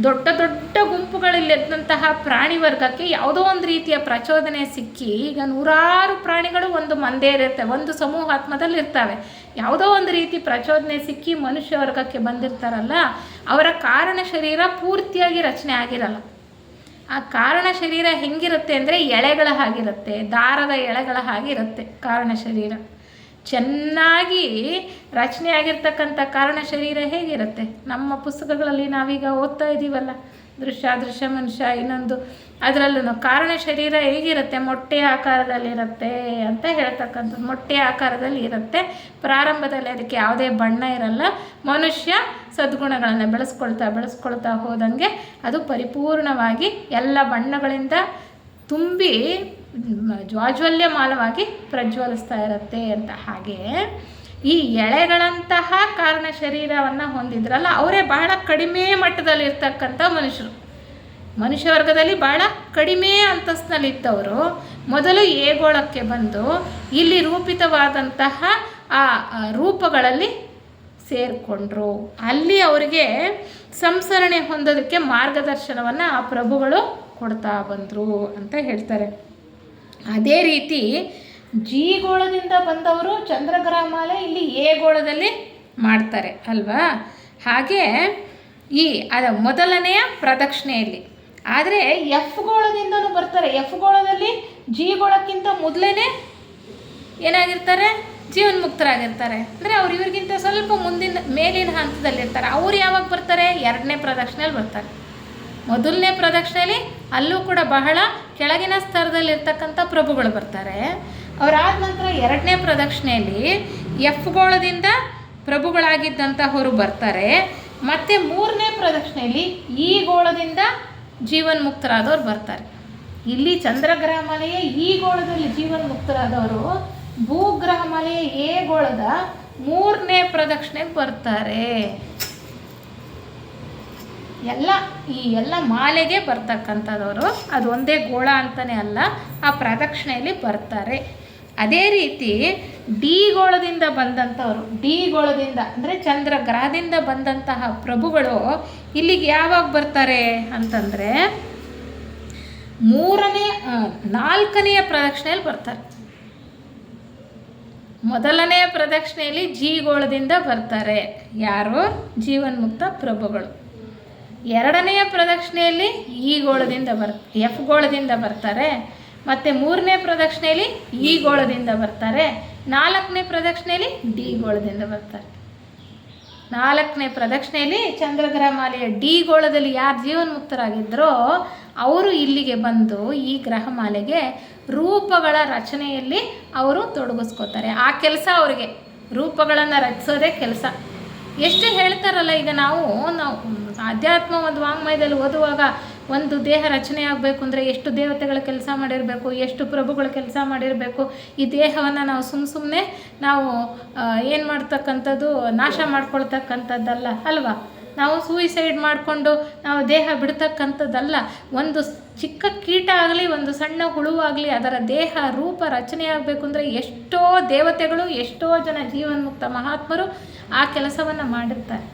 ದೊಡ್ಡ ದೊಡ್ಡ ಗುಂಪುಗಳಲ್ಲಿದ್ದಂತಹ ಪ್ರಾಣಿ ವರ್ಗಕ್ಕೆ ಯಾವುದೋ ಒಂದು ರೀತಿಯ ಪ್ರಚೋದನೆ ಸಿಕ್ಕಿ, ಈಗ 100 ಪ್ರಾಣಿಗಳು ಒಂದು ಮಂದೆ ಇರುತ್ತೆ, ಒಂದು ಸಮೂಹಾತ್ಮದಲ್ಲಿ ಇರ್ತವೆ. ಯಾವುದೋ ಒಂದು ರೀತಿ ಪ್ರಚೋದನೆ ಸಿಕ್ಕಿ ಮನುಷ್ಯ ವರ್ಗಕ್ಕೆ ಬಂದಿರ್ತಾರಲ್ಲ, ಅವರ ಕಾರಣ ಶರೀರ ಪೂರ್ತಿಯಾಗಿ ರಚನೆ ಆಗಿರಲ್ಲ. ಆ ಕಾರಣ ಶರೀರ ಹೆಂಗಿರುತ್ತೆ ಅಂದರೆ ಎಳೆಗಳ ಹಾಗಿರುತ್ತೆ, ದಾರದ ಎಳೆಗಳ ಹಾಗಿರುತ್ತೆ ಕಾರಣ ಶರೀರ. ಚೆನ್ನಾಗಿ ರಚನೆ ಆಗಿರ್ತಕ್ಕಂಥ ಕಾರಣ ಶರೀರ ಹೇಗಿರುತ್ತೆ? ನಮ್ಮ ಪುಸ್ತಕಗಳಲ್ಲಿ ನಾವೀಗ ಓದ್ತಾ ಇದ್ದೀವಲ್ಲ, ದೃಶ್ಯ ಮನುಷ್ಯ, ಇನ್ನೊಂದು ಅದರಲ್ಲೂ ಕಾರಣ ಶರೀರ ಹೇಗಿರುತ್ತೆ? ಮೊಟ್ಟೆ ಆಕಾರದಲ್ಲಿರುತ್ತೆ ಅಂತ ಹೇಳ್ತಕ್ಕಂಥದ್ದು. ಮೊಟ್ಟೆ ಆಕಾರದಲ್ಲಿ ಇರುತ್ತೆ. ಪ್ರಾರಂಭದಲ್ಲಿ ಅದಕ್ಕೆ ಯಾವುದೇ ಬಣ್ಣ ಇರಲ್ಲ. ಮನುಷ್ಯ ಸದ್ಗುಣಗಳನ್ನು ಬೆಳೆಸ್ಕೊಳ್ತಾ ಹೋದಂಗೆ ಅದು ಪರಿಪೂರ್ಣವಾಗಿ ಎಲ್ಲ ಬಣ್ಣಗಳಿಂದ ತುಂಬಿ ಜ್ವಾಜ್ವಲ್ಯಮಾನವಾಗಿ ಪ್ರಜ್ವಲಿಸ್ತಾ ಇರುತ್ತೆ ಅಂತ. ಹಾಗೆ ಈ ಎಳೆಗಳಂತಹ ಕಾರಣ ಶರೀರವನ್ನು ಹೊಂದಿದ್ರಲ್ಲ, ಅವರೇ ಬಹಳ ಕಡಿಮೆ ಮಟ್ಟದಲ್ಲಿರ್ತಕ್ಕಂಥ ಮನುಷ್ಯರು. ಮನುಷ್ಯ ವರ್ಗದಲ್ಲಿ ಬಹಳ ಕಡಿಮೆ ಅಂತಸ್ತಿನಲ್ಲಿದ್ದವರು ಮೊದಲು ಏಗೋಳಕ್ಕೆ ಬಂದು ಇಲ್ಲಿ ರೂಪಿತವಾದಂತಹ ಆ ರೂಪಗಳಲ್ಲಿ ಸೇರಿಕೊಂಡ್ರು. ಅಲ್ಲಿ ಅವರಿಗೆ ಸಂಸರಣೆ ಹೊಂದೋದಕ್ಕೆ ಮಾರ್ಗದರ್ಶನವನ್ನು ಆ ಪ್ರಭುಗಳು ಕೊಡ್ತಾ ಬಂದರು ಅಂತ ಹೇಳ್ತಾರೆ. ಅದೇ ರೀತಿ ಜಿ ಗೋಳದಿಂದ ಬಂದವರು ಚಂದ್ರಗ್ರಹ ಮಾಲೆ ಇಲ್ಲಿ ಎ ಗೋಳದಲ್ಲಿ ಮಾಡ್ತಾರೆ ಅಲ್ವಾ. ಹಾಗೆ ಅದ ಮೊದಲನೆಯ ಪ್ರದಕ್ಷಿಣೆಯಲ್ಲಿ. ಆದರೆ ಎಫ್ ಗೋಳದಿಂದನೂ ಬರ್ತಾರೆ. ಎಫ್ ಗೋಳದಲ್ಲಿ ಜಿ ಗೋಳಕ್ಕಿಂತ ಮೊದಲೇ ಏನಾಗಿರ್ತಾರೆ? ಜೀವನ್ಮುಕ್ತರಾಗಿರ್ತಾರೆ. ಅಂದರೆ ಅವ್ರು ಇವ್ರಿಗಿಂತ ಸ್ವಲ್ಪ ಮೇಲಿನ ಹಂತದಲ್ಲಿರ್ತಾರೆ. ಅವ್ರು ಯಾವಾಗ ಬರ್ತಾರೆ? 2ನೇ ಪ್ರದಕ್ಷಿಣೆಯಲ್ಲಿ ಬರ್ತಾರೆ. ಮೊದಲನೇ ಪ್ರದಕ್ಷಿಣೆಯಲ್ಲಿ ಅಲ್ಲೂ ಕೂಡ ಬಹಳ ಕೆಳಗಿನ ಸ್ತರದಲ್ಲಿರ್ತಕ್ಕಂಥ ಪ್ರಭುಗಳು ಬರ್ತಾರೆ. ಅವರಾದ ನಂತರ 2ನೇ ಪ್ರದಕ್ಷಿಣೆಯಲ್ಲಿ ಎಫ್ ಗೋಳದಿಂದ ಪ್ರಭುಗಳಾಗಿದ್ದಂಥವರು ಬರ್ತಾರೆ. ಮತ್ತು 3ನೇ ಪ್ರದಕ್ಷಿಣೆಯಲ್ಲಿ ಈ ಗೋಳದಿಂದ ಜೀವನ್ಮುಕ್ತರಾದವ್ರು ಬರ್ತಾರೆ. ಇಲ್ಲಿ ಚಂದ್ರಗ್ರಹ ಮಾಲೆಯ ಈ ಗೋಳದಲ್ಲಿ ಜೀವನ್ಮುಕ್ತರಾದವರು ಭೂಗ್ರಹ ಮಾಲೆಯ ಎ ಗೋಳದ 3ನೇ ಪ್ರದಕ್ಷಿಣೆಗೆ ಬರ್ತಾರೆ. ಎಲ್ಲ ಮಾಲೆಗೆ ಬರ್ತಕ್ಕಂಥದವರು, ಅದು ಒಂದೇ ಗೋಳ ಅಂತಲೇ ಅಲ್ಲ, ಆ ಪ್ರದಕ್ಷಿಣೆಯಲ್ಲಿ ಬರ್ತಾರೆ. ಅದೇ ರೀತಿ ಡಿ ಗೋಳದಿಂದ ಬಂದಂಥವ್ರು, ಡಿ ಗೋಳದಿಂದ ಅಂದರೆ ಚಂದ್ರ ಗ್ರಹದಿಂದ ಬಂದಂತಹ ಪ್ರಭುಗಳು ಇಲ್ಲಿಗೆ ಯಾವಾಗ ಬರ್ತಾರೆ ಅಂತಂದರೆ 4ನೇ ಪ್ರದಕ್ಷಿಣೆಯಲ್ಲಿ ಬರ್ತಾರೆ. ಮೊದಲನೆಯ ಪ್ರದಕ್ಷಿಣೆಯಲ್ಲಿ ಜಿ ಗೋಳದಿಂದ ಬರ್ತಾರೆ ಯಾರು? ಜೀವನ್ಮುಕ್ತ ಪ್ರಭುಗಳು. 2ನೆಯ ಪ್ರದಕ್ಷಿಣೆಯಲ್ಲಿ ಈ ಗೋಳದಿಂದ ಎಫ್ ಗೋಳದಿಂದ ಬರ್ತಾರೆ. ಮತ್ತು 3ನೇ ಪ್ರದಕ್ಷಿಣೆಯಲ್ಲಿ ಈ ಗೋಳದಿಂದ ಬರ್ತಾರೆ. 4ನೇ ಪ್ರದಕ್ಷಿಣೆಯಲ್ಲಿ ಡಿ ಗೋಳದಿಂದ ಬರ್ತಾರೆ. 4ನೇ ಪ್ರದಕ್ಷಿಣೆಯಲ್ಲಿ ಚಂದ್ರಗ್ರಹ ಮಾಲೆಯ ಡಿ ಗೋಳದಲ್ಲಿ ಯಾರು ಜೀವನ್ಮುಕ್ತರಾಗಿದ್ದರೋ ಅವರು ಇಲ್ಲಿಗೆ ಬಂದು ಈ ಗ್ರಹ ಮಾಲೆಗೆ ರೂಪಗಳ ರಚನೆಯಲ್ಲಿ ಅವರು ತೊಡಗಿಸ್ಕೋತಾರೆ. ಆ ಕೆಲಸ ಅವರಿಗೆ, ರೂಪಗಳನ್ನು ರಚಿಸೋದೇ ಕೆಲಸ. ಎಷ್ಟು ಹೇಳ್ತಾರಲ್ಲ, ಈಗ ನಾವು ಆಧ್ಯಾತ್ಮ ಒಂದು ವಾಂಗ್ಮಯದಲ್ಲಿ ಓದುವಾಗ ಒಂದು ದೇಹ ರಚನೆ ಆಗಬೇಕು ಅಂದರೆ ಎಷ್ಟು ದೇವತೆಗಳ ಕೆಲಸ ಮಾಡಿರಬೇಕು, ಎಷ್ಟು ಪ್ರಭುಗಳ ಕೆಲಸ ಮಾಡಿರಬೇಕು. ಈ ದೇಹವನ್ನು ನಾವು ಸುಮ್ಮನೆ ನಾವು ಏನು ಮಾಡ್ತಕ್ಕಂಥದ್ದು, ನಾಶ ಮಾಡ್ಕೊಳ್ತಕ್ಕಂಥದ್ದಲ್ಲ ಅಲ್ವಾ. ನಾವು ಸೂಯಿಸೈಡ್ ಮಾಡಿಕೊಂಡು ನಾವು ದೇಹ ಬಿಡ್ತಕ್ಕಂಥದ್ದಲ್ಲ. ಒಂದು ಚಿಕ್ಕ ಕೀಟ ಆಗಲಿ, ಒಂದು ಸಣ್ಣ ಹುಳುವಾಗಲಿ, ಅದರ ದೇಹ ರೂಪ ರಚನೆ ಆಗಬೇಕು ಅಂದರೆ ಎಷ್ಟೋ ದೇವತೆಗಳು, ಎಷ್ಟೋ ಜನ ಜೀವನ್ಮುಕ್ತ ಮಹಾತ್ಮರು ಆ ಕೆಲಸವನ್ನು ಮಾಡಿರ್ತಾರೆ.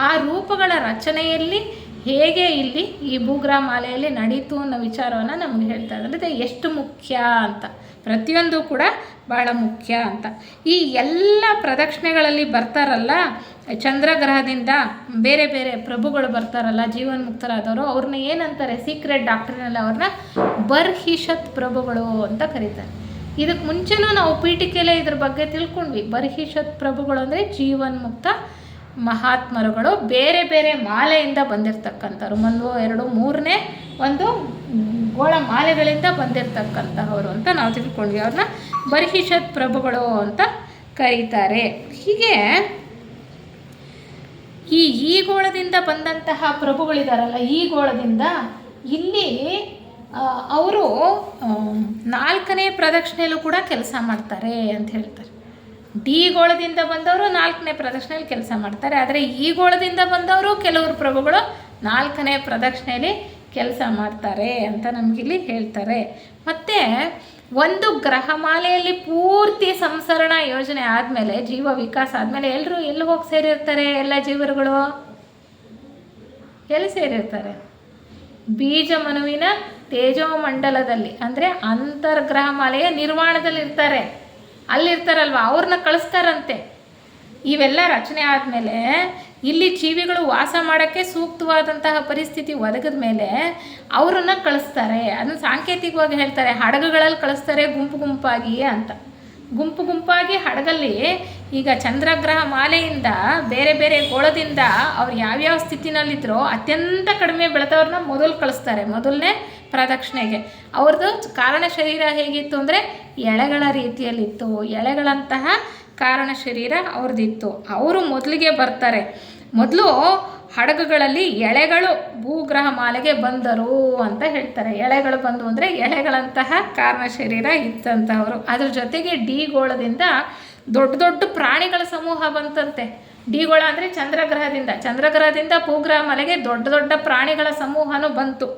ಆ ರೂಪಗಳ ರಚನೆಯಲ್ಲಿ ಹೇಗೆ ಇಲ್ಲಿ ಈ ಭೂಗ್ರಹ ಮಾಲೆಯಲ್ಲಿ ನಡೀತು ಅನ್ನೋ ವಿಚಾರವನ್ನು ನಮಗೆ ಹೇಳ್ತಾ ಇದ್ದಾರೆ. ಎಷ್ಟು ಮುಖ್ಯ ಅಂತ, ಪ್ರತಿಯೊಂದು ಕೂಡ ಭಾಳ ಮುಖ್ಯ ಅಂತ. ಈ ಎಲ್ಲ ಪ್ರದಕ್ಷಿಣೆಗಳಲ್ಲಿ ಬರ್ತಾರಲ್ಲ ಚಂದ್ರಗ್ರಹದಿಂದ ಬೇರೆ ಬೇರೆ ಪ್ರಭುಗಳು ಬರ್ತಾರಲ್ಲ ಜೀವನ್ಮುಕ್ತರಾದವರು, ಅವ್ರನ್ನ ಏನಂತಾರೆ ಸೀಕ್ರೆಟ್ ಡಾಕ್ಟ್ರಿನಲ್ಲಿ ಅವ್ರನ್ನ ಬರ್ಹಿಷತ್ ಪ್ರಭುಗಳು ಅಂತ ಕರೀತಾರೆ. ಇದಕ್ಕೆ ಮುಂಚೆನೂ ನಾವು ಪೀಠಿಕೆಯಲ್ಲೇ ಇದ್ರ ಬಗ್ಗೆ ತಿಳ್ಕೊಂಡ್ವಿ. ಬರ್ಹಿಷತ್ ಪ್ರಭುಗಳು ಅಂದರೆ ಜೀವನ್ಮುಕ್ತ ಮಹಾತ್ಮರುಗಳು, ಬೇರೆ ಬೇರೆ ಮಾಲೆಯಿಂದ ಬಂದಿರತಕ್ಕಂಥವ್ರು. 1, 2, 3ನೇ ಒಂದು ಗೋಳ ಮಾಲೆಗಳಿಂದ ಬಂದಿರತಕ್ಕಂತಹವರು ಅಂತ ನಾವು ತಿಳ್ಕೊಂಡ್ವಿ. ಅವ್ರನ್ನ ಬರ್ಹಿಷತ್ ಪ್ರಭುಗಳು ಅಂತ ಕರೀತಾರೆ. ಹೀಗೆ ಈ ಗೋಳದಿಂದ ಬಂದಂತಹ ಪ್ರಭುಗಳಿದಾರಲ್ಲ, ಈ ಗೋಳದಿಂದ ಇಲ್ಲಿ ಅವರು 4ನೇ ಪ್ರದಕ್ಷಿಣೆಯಲ್ಲೂ ಕೂಡ ಕೆಲಸ ಮಾಡ್ತಾರೆ ಅಂತ ಹೇಳ್ತಾರೆ. ಡಿ ಗೋಳದಿಂದ ಬಂದವರು 4ನೇ ಪ್ರದಕ್ಷಿಣೆಯಲ್ಲಿ ಕೆಲಸ ಮಾಡ್ತಾರೆ. ಆದರೆ ಈ ಗೋಳದಿಂದ ಬಂದವರು ಕೆಲವರು ಪ್ರಭುಗಳು 4ನೇ ಪ್ರದಕ್ಷಿಣೆಯಲ್ಲಿ ಕೆಲಸ ಮಾಡ್ತಾರೆ ಅಂತ ನಮಗಿಲ್ಲಿ ಹೇಳ್ತಾರೆ. ಮತ್ತು ಒಂದು ಗ್ರಹಮಾಲೆಯಲ್ಲಿ ಪೂರ್ತಿ ಸಂಸರಣ ಯೋಜನೆ ಆದಮೇಲೆ, ಜೀವ ವಿಕಾಸ ಆದಮೇಲೆ ಎಲ್ಲರೂ ಎಲ್ಲಿ ಹೋಗಿ ಸೇರಿರ್ತಾರೆ? ಎಲ್ಲ ಜೀವರುಗಳು ಎಲ್ಲಿ ಸೇರಿರ್ತಾರೆ? ಬೀಜ ಮನುವಿನ ತೇಜೋಮಂಡಲದಲ್ಲಿ, ಅಂದರೆ ಅಂತರ್ಗ್ರಹ ಮಾಲೆಯ ನಿರ್ವಾಣದಲ್ಲಿರ್ತಾರೆ. ಅಲ್ಲಿರ್ತಾರಲ್ವ, ಅವ್ರನ್ನ ಕಳಿಸ್ತಾರಂತೆ. ಇವೆಲ್ಲ ರಚನೆ ಆದಮೇಲೆ ಇಲ್ಲಿ ಜೀವಿಗಳು ವಾಸ ಮಾಡೋಕ್ಕೆ ಸೂಕ್ತವಾದಂತಹ ಪರಿಸ್ಥಿತಿ ಒದಗಿದ ಮೇಲೆ ಅವರನ್ನು ಕಳಿಸ್ತಾರೆ. ಅದನ್ನು ಸಾಂಕೇತಿಕವಾಗಿ ಹೇಳ್ತಾರೆ, ಹಡಗುಗಳಲ್ಲಿ ಕಳಿಸ್ತಾರೆ ಗುಂಪು ಗುಂಪಾಗಿ ಅಂತ. ಗುಂಪು ಗುಂಪಾಗಿ ಹಡಗಲ್ಲಿ ಈಗ ಚಂದ್ರಗ್ರಹ ಮಾಲೆಯಿಂದ ಬೇರೆ ಬೇರೆ ಗೋಳದಿಂದ ಅವ್ರು ಯಾವ್ಯಾವ ಸ್ಥಿತಿನಲ್ಲಿದ್ದರೋ ಅತ್ಯಂತ ಕಡಿಮೆ ಬೆಳೆದವ್ರನ್ನ ಮೊದಲು ಕಳಿಸ್ತಾರೆ. ಮೊದಲನೇ ಪ್ರದಕ್ಷಿಣೆಗೆ ಅವ್ರದ್ದು ಕಾರಣ ಶರೀರ ಹೇಗಿತ್ತು ಅಂದರೆ ಎಳೆಗಳ ರೀತಿಯಲ್ಲಿತ್ತು. ಎಳೆಗಳಂತಹ ಕಾರಣ ಶರೀರ ಅವ್ರದ್ದಿತ್ತು. ಅವರು ಮೊದಲಿಗೆ ಬರ್ತಾರೆ. ಮೊದಲು ಹಡಗುಗಳಲ್ಲಿ ಎಳೆಗಳು ಭೂಗ್ರಹ ಮಾಲೆಗೆ ಬಂದರು ಅಂತ ಹೇಳ್ತಾರೆ. ಎಳೆಗಳು ಬಂದು ಅಂದರೆ ಎಳೆಗಳಂತಹ ಕಾರಣ ಶರೀರ ಇತ್ತಂತವರು. ಅದ್ರ ಜೊತೆಗೆ ಡಿ ಗೋಳದಿಂದ ದೊಡ್ಡ ದೊಡ್ಡ ಪ್ರಾಣಿಗಳ ಸಮೂಹ ಬಂತಂತೆ. ಡಿ ಗೋಳ ಅಂದರೆ ಚಂದ್ರಗ್ರಹದಿಂದ ಭೂಗ್ರಹ ಮಾಲೆಗೆ ದೊಡ್ಡ ದೊಡ್ಡ ಪ್ರಾಣಿಗಳ ಸಮೂಹನೂ ಬಂತು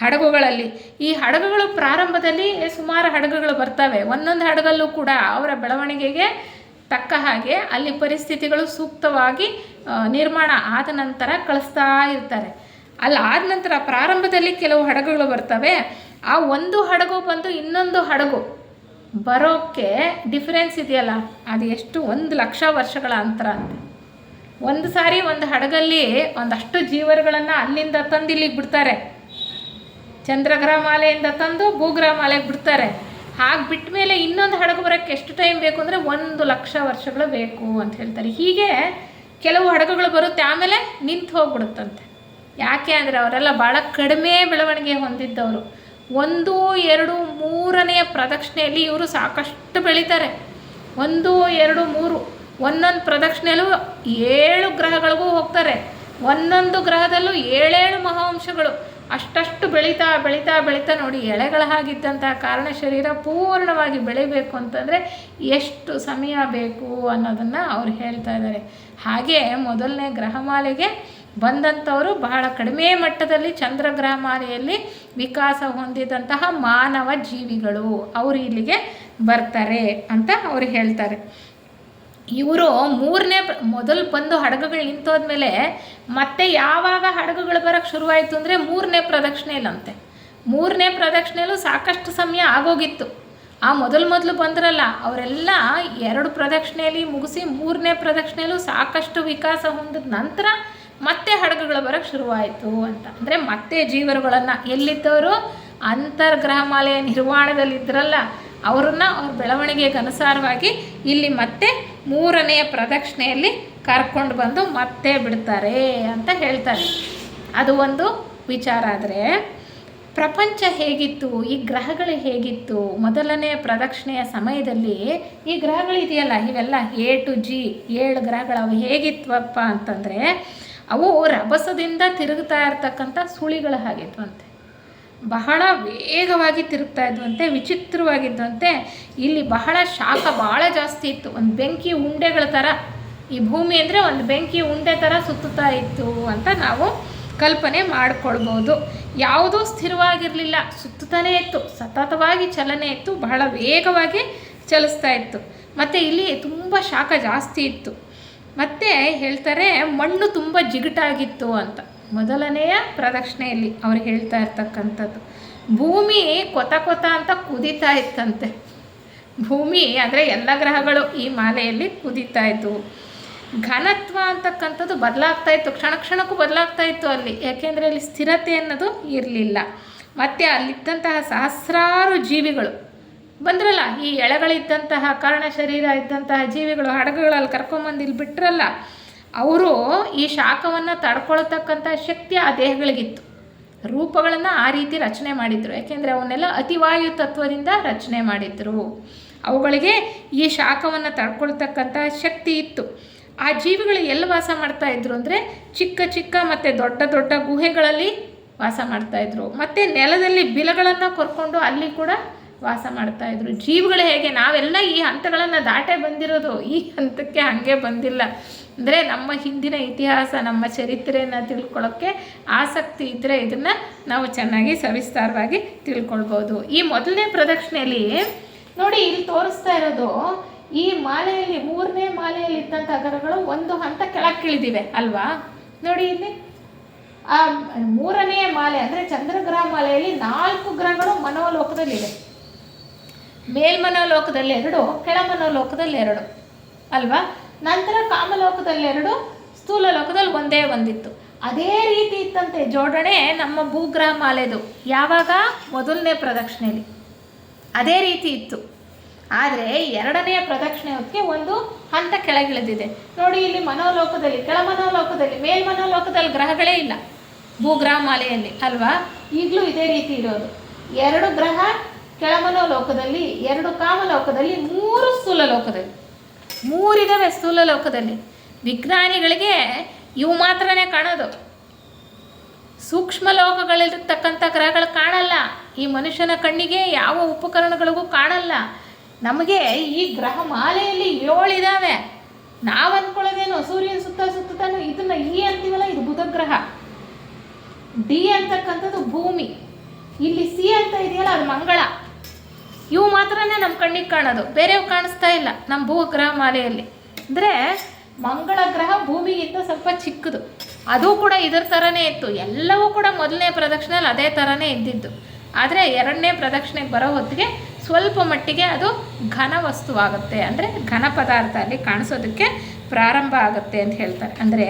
ಹಡಗುಗಳಲ್ಲಿ. ಈ ಹಡಗುಗಳು ಪ್ರಾರಂಭದಲ್ಲಿ ಸುಮಾರು ಹಡಗುಗಳು ಬರ್ತವೆ. ಒಂದೊಂದು ಹಡಗಲ್ಲೂ ಕೂಡ ಅವರ ಬೆಳವಣಿಗೆಗೆ ತಕ್ಕ ಹಾಗೆ ಅಲ್ಲಿ ಪರಿಸ್ಥಿತಿಗಳು ಸೂಕ್ತವಾಗಿ ನಿರ್ಮಾಣ ಆದ ನಂತರ ಕಳಿಸ್ತಾ ಇರ್ತಾರೆ. ಅಲ್ಲಿ ಆದ ನಂತರ ಪ್ರಾರಂಭದಲ್ಲಿ ಕೆಲವು ಹಡಗುಗಳು ಬರ್ತವೆ. ಆ ಒಂದು ಹಡಗು ಬಂದು ಇನ್ನೊಂದು ಹಡಗು ಬರೋಕ್ಕೆ ಡಿಫರೆನ್ಸ್ ಇದೆಯಲ್ಲ, ಅದು ಎಷ್ಟು 1,00,000 ವರ್ಷಗಳ ಅಂತರ ಅಂತ. ಒಂದು ಸಾರಿ ಒಂದು ಹಡಗಲ್ಲಿ ಒಂದಷ್ಟು ಜೀವರುಗಳನ್ನು ಅಲ್ಲಿಂದ ತಂದು ಇಲ್ಲಿಗೆ ಬಿಡ್ತಾರೆ. ಚಂದ್ರಗ್ರಹ ಮಾಲೆಯಿಂದ ತಂದು ಭೂಗ್ರಹ ಮಾಲೆಗೆ ಬಿಡ್ತಾರೆ. ಹಾಗೆ ಬಿಟ್ಟ ಮೇಲೆ ಇನ್ನೊಂದು ಹಡಗು ಬರೋಕ್ಕೆ ಎಷ್ಟು ಟೈಮ್ ಬೇಕು ಅಂದರೆ 1,00,000 ವರ್ಷಗಳು ಬೇಕು ಅಂತ ಹೇಳ್ತಾರೆ. ಹೀಗೆ ಕೆಲವು ಹಡಗುಗಳು ಬರುತ್ತೆ, ಆಮೇಲೆ ನಿಂತು ಹೋಗ್ಬಿಡುತ್ತಂತೆ. ಯಾಕೆ ಅಂದರೆ ಅವರೆಲ್ಲ ಭಾಳ ಕಡಿಮೆ ಬೆಳವಣಿಗೆ ಹೊಂದಿದ್ದವರು. 1, 2, 3ನೇ ಪ್ರದಕ್ಷಿಣೆಯಲ್ಲಿ ಇವರು ಸಾಕಷ್ಟು ಬೆಳೀತಾರೆ. 1, 2, 3 ಒಂದೊಂದು ಪ್ರದಕ್ಷಿಣೆಯಲ್ಲೂ 7 ಗ್ರಹಗಳಿಗೂ ಹೋಗ್ತಾರೆ. ಒಂದೊಂದು ಗ್ರಹದಲ್ಲೂ 7 ಮಹಾವಂಶಗಳು. ಅಷ್ಟಷ್ಟು ಬೆಳೀತಾ ಬೆಳೀತಾ ಬೆಳೀತಾ ನೋಡಿ, ಎಳೆಗಳ ಹಾಗಿದ್ದಂಥ ಕಾರಣ ಶರೀರ ಪೂರ್ಣವಾಗಿ ಬೆಳಿಬೇಕು ಅಂತಂದರೆ ಎಷ್ಟು ಸಮಯ ಬೇಕು ಅನ್ನೋದನ್ನು ಅವ್ರು ಹೇಳ್ತಾ ಇದ್ದಾರೆ. ಹಾಗೆ ಮೊದಲನೇ ಗ್ರಹಮಾಲೆಗೆ ಬಂದಂಥವರು ಬಹಳ ಕಡಿಮೆ ಮಟ್ಟದಲ್ಲಿ ಚಂದ್ರಗ್ರಹ ಮಾಲೆಯಲ್ಲಿ ವಿಕಾಸ ಹೊಂದಿದಂತಹ ಮಾನವ ಜೀವಿಗಳು ಅವರು ಇಲ್ಲಿಗೆ ಬರ್ತಾರೆ ಅಂತ ಅವ್ರು ಹೇಳ್ತಾರೆ. ಇವರು ಮೊದಲು ಬಂದು ಹಡಗುಗಳು ನಿಂತೋದ್ಮೇಲೆ ಮತ್ತೆ ಯಾವಾಗ ಹಡಗುಗಳು ಬರೋಕ್ಕೆ ಶುರುವಾಯಿತು ಅಂದರೆ 3ನೇ ಪ್ರದಕ್ಷಿಣೆಯಲ್ಲಂತೆ. 3ನೇ ಪ್ರದಕ್ಷಿಣೆಯಲ್ಲೂ ಸಾಕಷ್ಟು ಸಮಯ ಆಗೋಗಿತ್ತು. ಆ ಮೊದಲು ಬಂದ್ರಲ್ಲ ಅವರೆಲ್ಲ 2 ಪ್ರದಕ್ಷಿಣೆಯಲ್ಲಿ ಮುಗಿಸಿ 3ನೇ ಪ್ರದಕ್ಷಿಣೆಯಲ್ಲೂ ಸಾಕಷ್ಟು ವಿಕಾಸ ಹೊಂದಿದ ನಂತರ ಮತ್ತೆ ಹಡಗುಗಳು ಬರೋಕ್ಕೆ ಶುರುವಾಯಿತು ಅಂತ. ಅಂದರೆ ಮತ್ತೆ ಜೀವರುಗಳನ್ನು ಎಲ್ಲಿದ್ದವರು ಅಂತರ್ಗ್ರಹಮಾಲೆಯ ನಿರ್ವಾಣದಲ್ಲಿದ್ದರಲ್ಲ ಅವರನ್ನು ಅವ್ರ ಬೆಳವಣಿಗೆಗೆ ಅನುಸಾರವಾಗಿ ಇಲ್ಲಿ ಮತ್ತೆ 3ನೆಯ ಪ್ರದಕ್ಷಿಣೆಯಲ್ಲಿ ಕರ್ಕೊಂಡು ಬಂದು ಮತ್ತೆ ಬಿಡ್ತಾರೆ ಅಂತ ಹೇಳ್ತಾರೆ. ಅದು ಒಂದು ವಿಚಾರ. ಆದರೆ ಪ್ರಪಂಚ ಹೇಗಿತ್ತು, ಈ ಗ್ರಹಗಳು ಹೇಗಿತ್ತು, ಮೊದಲನೇ ಪ್ರದಕ್ಷಿಣೆಯ ಸಮಯದಲ್ಲಿ ಈ ಗ್ರಹಗಳಿದೆಯಲ್ಲ ಇವೆಲ್ಲ A to G 7 ಗ್ರಹಗಳು ಅವು ಹೇಗಿತ್ವಪ್ಪ ಅಂತಂದರೆ ಅವು ರಭಸದಿಂದ ತಿರುಗ್ತಾ ಇರ್ತಕ್ಕಂಥ ಸುಳಿಗಳ ಹಾಗಿದ್ವಂತೆ. ಬಹಳ ವೇಗವಾಗಿ ತಿರುಗ್ತಾ ಇದ್ವಂತೆ, ವಿಚಿತ್ರವಾಗಿದ್ದಂತೆ. ಇಲ್ಲಿ ಬಹಳ ಶಾಖ ಭಾಳ ಜಾಸ್ತಿ ಇತ್ತು. ಒಂದು ಬೆಂಕಿ ಉಂಡೆಗಳ ಥರ ಈ ಭೂಮಿ ಅಂದರೆ ಒಂದು ಬೆಂಕಿ ಉಂಡೆ ಥರ ಸುತ್ತುತ್ತಾ ಇತ್ತು ಅಂತ ನಾವು ಕಲ್ಪನೆ ಮಾಡಿಕೊಳ್ಬೋದು. ಯಾವುದೂ ಸ್ಥಿರವಾಗಿರಲಿಲ್ಲ, ಸುತ್ತುತ್ತಾನೇ ಇತ್ತು, ಸತತವಾಗಿ ಚಲನೆ ಇತ್ತು, ಬಹಳ ವೇಗವಾಗಿ ಚಲಿಸ್ತಾ ಇತ್ತು. ಮತ್ತು ಇಲ್ಲಿ ತುಂಬ ಶಾಖ ಜಾಸ್ತಿ ಇತ್ತು. ಮತ್ತು ಹೇಳ್ತಾರೆ ಮಣ್ಣು ತುಂಬ ಜಿಗುಟಾಗಿತ್ತು ಅಂತ ಮೊದಲನೆಯ ಪ್ರದಕ್ಷಿಣೆಯಲ್ಲಿ ಅವ್ರು ಹೇಳ್ತಾ ಇರ್ತಕ್ಕಂಥದ್ದು. ಭೂಮಿ ಕೊತ ಅಂತ ಕುದೀತಾ ಇತ್ತಂತೆ. ಭೂಮಿ ಅಂದರೆ ಎಲ್ಲ ಗ್ರಹಗಳು ಈ ಮಾಲೆಯಲ್ಲಿ ಕುದೀತಾ ಇತ್ತು. ಘನತ್ವ ಅಂತಕ್ಕಂಥದ್ದು ಬದಲಾಗ್ತಾ ಇತ್ತು, ಕ್ಷಣಕ್ಕೂ ಬದಲಾಗ್ತಾ ಇತ್ತು ಅಲ್ಲಿ. ಯಾಕೆಂದರೆ ಅಲ್ಲಿ ಸ್ಥಿರತೆ ಅನ್ನೋದು ಇರಲಿಲ್ಲ. ಮತ್ತು ಅಲ್ಲಿದ್ದಂತಹ ಸಹಸ್ರಾರು ಜೀವಿಗಳು ಬಂದ್ರಲ್ಲ, ಈ ಎಳೆಗಳಿದ್ದಂತಹ ಕರ್ಣ ಶರೀರ ಇದ್ದಂತಹ ಜೀವಿಗಳು ಹಡಗುಗಳಲ್ಲಿ ಕರ್ಕೊಂಬಂದು ಇಲ್ಲಿ ಬಿಟ್ರಲ್ಲ, ಅವರು ಈ ಶಾಖವನ್ನು ತಡ್ಕೊಳ್ತಕ್ಕಂಥ ಶಕ್ತಿ ಆ ದೇಹಗಳಿಗಿತ್ತು. ರೂಪಗಳನ್ನು ಆ ರೀತಿ ರಚನೆ ಮಾಡಿದರು. ಯಾಕೆಂದರೆ ಅವನ್ನೆಲ್ಲ ಅತಿವಾಯು ತತ್ವದಿಂದ ರಚನೆ ಮಾಡಿದರು. ಅವುಗಳಿಗೆ ಈ ಶಾಖವನ್ನು ತಡ್ಕೊಳ್ತಕ್ಕಂಥ ಶಕ್ತಿ ಇತ್ತು. ಆ ಜೀವಿಗಳು ಎಲ್ಲಿ ವಾಸ ಮಾಡ್ತಾಯಿದ್ರು ಅಂದರೆ ಚಿಕ್ಕ ಮತ್ತು ದೊಡ್ಡ ಗುಹೆಗಳಲ್ಲಿ ವಾಸ ಮಾಡ್ತಾಯಿದ್ರು. ಮತ್ತು ನೆಲದಲ್ಲಿ ಬಿಲಗಳನ್ನು ಕೊರ್ಕೊಂಡು ಅಲ್ಲಿ ಕೂಡ ವಾಸ ಮಾಡ್ತಾಯಿದ್ರು. ಜೀವಿಗಳು ಹೇಗೆ ನಾವೆಲ್ಲ ಈ ಹಂತಗಳನ್ನು ದಾಟೇ ಬಂದಿರೋದು, ಈ ಹಂತಕ್ಕೆ ಹಾಗೆ ಬಂದಿಲ್ಲ. ಅಂದರೆ ನಮ್ಮ ಹಿಂದಿನ ಇತಿಹಾಸ, ನಮ್ಮ ಚರಿತ್ರೆಯನ್ನು ತಿಳ್ಕೊಳ್ಳೋಕ್ಕೆ ಆಸಕ್ತಿ ಇದ್ದರೆ ಇದನ್ನು ನಾವು ಚೆನ್ನಾಗಿ ಸವಿಸ್ತಾರವಾಗಿ ತಿಳ್ಕೊಳ್ಬೋದು. ಈ ಮೊದಲನೇ ಪ್ರದಕ್ಷಿಣೆಯಲ್ಲಿ ನೋಡಿ ಇಲ್ಲಿ ತೋರಿಸ್ತಾ ಇರೋದು ಈ ಮಾಲೆಯಲ್ಲಿ 3ನೇ ಮಾಲೆಯಲ್ಲಿ ಇದ್ದಂಥ ಗ್ರಹಗಳು ಒಂದು ಹಂತ ಕೆಳಕ್ಕೆ ಇಳಿದಿವೆ ಅಲ್ವಾ. ನೋಡಿ ಇಲ್ಲಿ ಆ 3ನೇ ಮಾಲೆ ಅಂದರೆ ಚಂದ್ರಗ್ರಹ ಮಾಲೆಯಲ್ಲಿ 4 ಗ್ರಹಗಳು ಮನೋಲೋಕದಲ್ಲಿವೆ. ಮೇಲ್ಮನೋಲೋಕದಲ್ಲಿ 2, ಕೆಳಮನೋಲೋಕದಲ್ಲಿ 2 ಅಲ್ವಾ. ನಂತರ ಕಾಮಲೋಕದಲ್ಲಿ 2, ಸ್ಥೂಲ ಲೋಕದಲ್ಲಿ ಒಂದಿತ್ತು. ಅದೇ ರೀತಿ ಇತ್ತಂತೆ ಜೋಡಣೆ ನಮ್ಮ ಭೂಗ್ರಹ ಮಾಲೆದು. ಯಾವಾಗ ಮೊದಲನೇ ಪ್ರದಕ್ಷಿಣೆಯಲ್ಲಿ ಅದೇ ರೀತಿ ಇತ್ತು. ಆದರೆ 2ನೇ ಪ್ರದಕ್ಷಿಣೆ ಹೊತ್ತಿಗೆ ಒಂದು ಹಂತ ಕೆಳಗಿಳಿದಿದೆ. ನೋಡಿ ಇಲ್ಲಿ ಮನೋಲೋಕದಲ್ಲಿ, ಕೆಳಮನೋಲೋಕದಲ್ಲಿ, ಮೇಲ್ಮನೋಲೋಕದಲ್ಲಿ ಗ್ರಹಗಳೇ ಇಲ್ಲ ಭೂಗ್ರಹ ಮಾಲೆಯಲ್ಲಿ ಅಲ್ವಾ. ಈಗಲೂ ಇದೇ ರೀತಿ ಇರೋದು. 2 ಗ್ರಹ ಕೆಳಮನೋಲೋಕದಲ್ಲಿ, 2 ಕಾಮಲೋಕದಲ್ಲಿ, 3 ಸ್ಥೂಲ ಲೋಕದಲ್ಲಿ. 3 ಇದ್ದಾವೆ ಸ್ಥೂಲ ಲೋಕದಲ್ಲಿ. ವಿಜ್ಞಾನಿಗಳಿಗೆ ಇವು ಮಾತ್ರನೇ ಕಾಣೋದು. ಸೂಕ್ಷ್ಮ ಲೋಕಗಳಿರ್ತಕ್ಕಂಥ ಗ್ರಹಗಳು ಕಾಣಲ್ಲ. ಈ ಮನುಷ್ಯನ ಕಣ್ಣಿಗೆ ಯಾವ ಉಪಕರಣಗಳಿಗೂ ಕಾಣಲ್ಲ. ನಮಗೆ ಈ ಗ್ರಹ ಮಾಲೆಯಲ್ಲಿ 7 ಇದ್ದಾವೆ. ನಾವು ಅಂದ್ಕೊಳ್ಳೋದೇನು ಸೂರ್ಯನ ಸುತ್ತಾನು ಇದನ್ನು ಈ ಅಂತೀವಲ್ಲ, ಇದು ಬುಧ ಗ್ರಹ. ಡಿ ಅಂತಕ್ಕಂಥದ್ದು ಭೂಮಿ. ಇಲ್ಲಿ ಸಿ ಅಂತ ಇದೆಯಲ್ಲ ಅದು ಮಂಗಳ. ಇವು ಮಾತ್ರನೇ ನಮ್ಮ ಕಣ್ಣಿಗೆ ಕಾಣೋದು, ಬೇರೆವು ಕಾಣಿಸ್ತಾ ಇಲ್ಲ ನಮ್ಮ ಭೂಗ್ರಹ ಮಾಲೆಯಲ್ಲಿ. ಅಂದರೆ ಮಂಗಳ ಗ್ರಹ ಭೂಮಿಗಿಂತ ಸ್ವಲ್ಪ ಚಿಕ್ಕದು. ಅದು ಕೂಡ ಇದರ ಥರನೇ ಇತ್ತು. ಎಲ್ಲವೂ ಕೂಡ ಮೊದಲನೇ ಪ್ರದಕ್ಷಿಣೆಯಲ್ಲಿ ಅದೇ ಥರನೇ ಇದ್ದಿದ್ದು. ಆದರೆ 2ನೇ ಪ್ರದಕ್ಷಿಣೆಗೆ ಬರೋ ಹೊತ್ತಿಗೆ ಸ್ವಲ್ಪ ಮಟ್ಟಿಗೆ ಅದು ಘನ ವಸ್ತುವಾಗುತ್ತೆ. ಅಂದರೆ ಘನ ಪದಾರ್ಥ ಅಲ್ಲಿ ಕಾಣಿಸೋದಕ್ಕೆ ಪ್ರಾರಂಭ ಆಗುತ್ತೆ ಅಂತ ಹೇಳ್ತಾರೆ. ಅಂದರೆ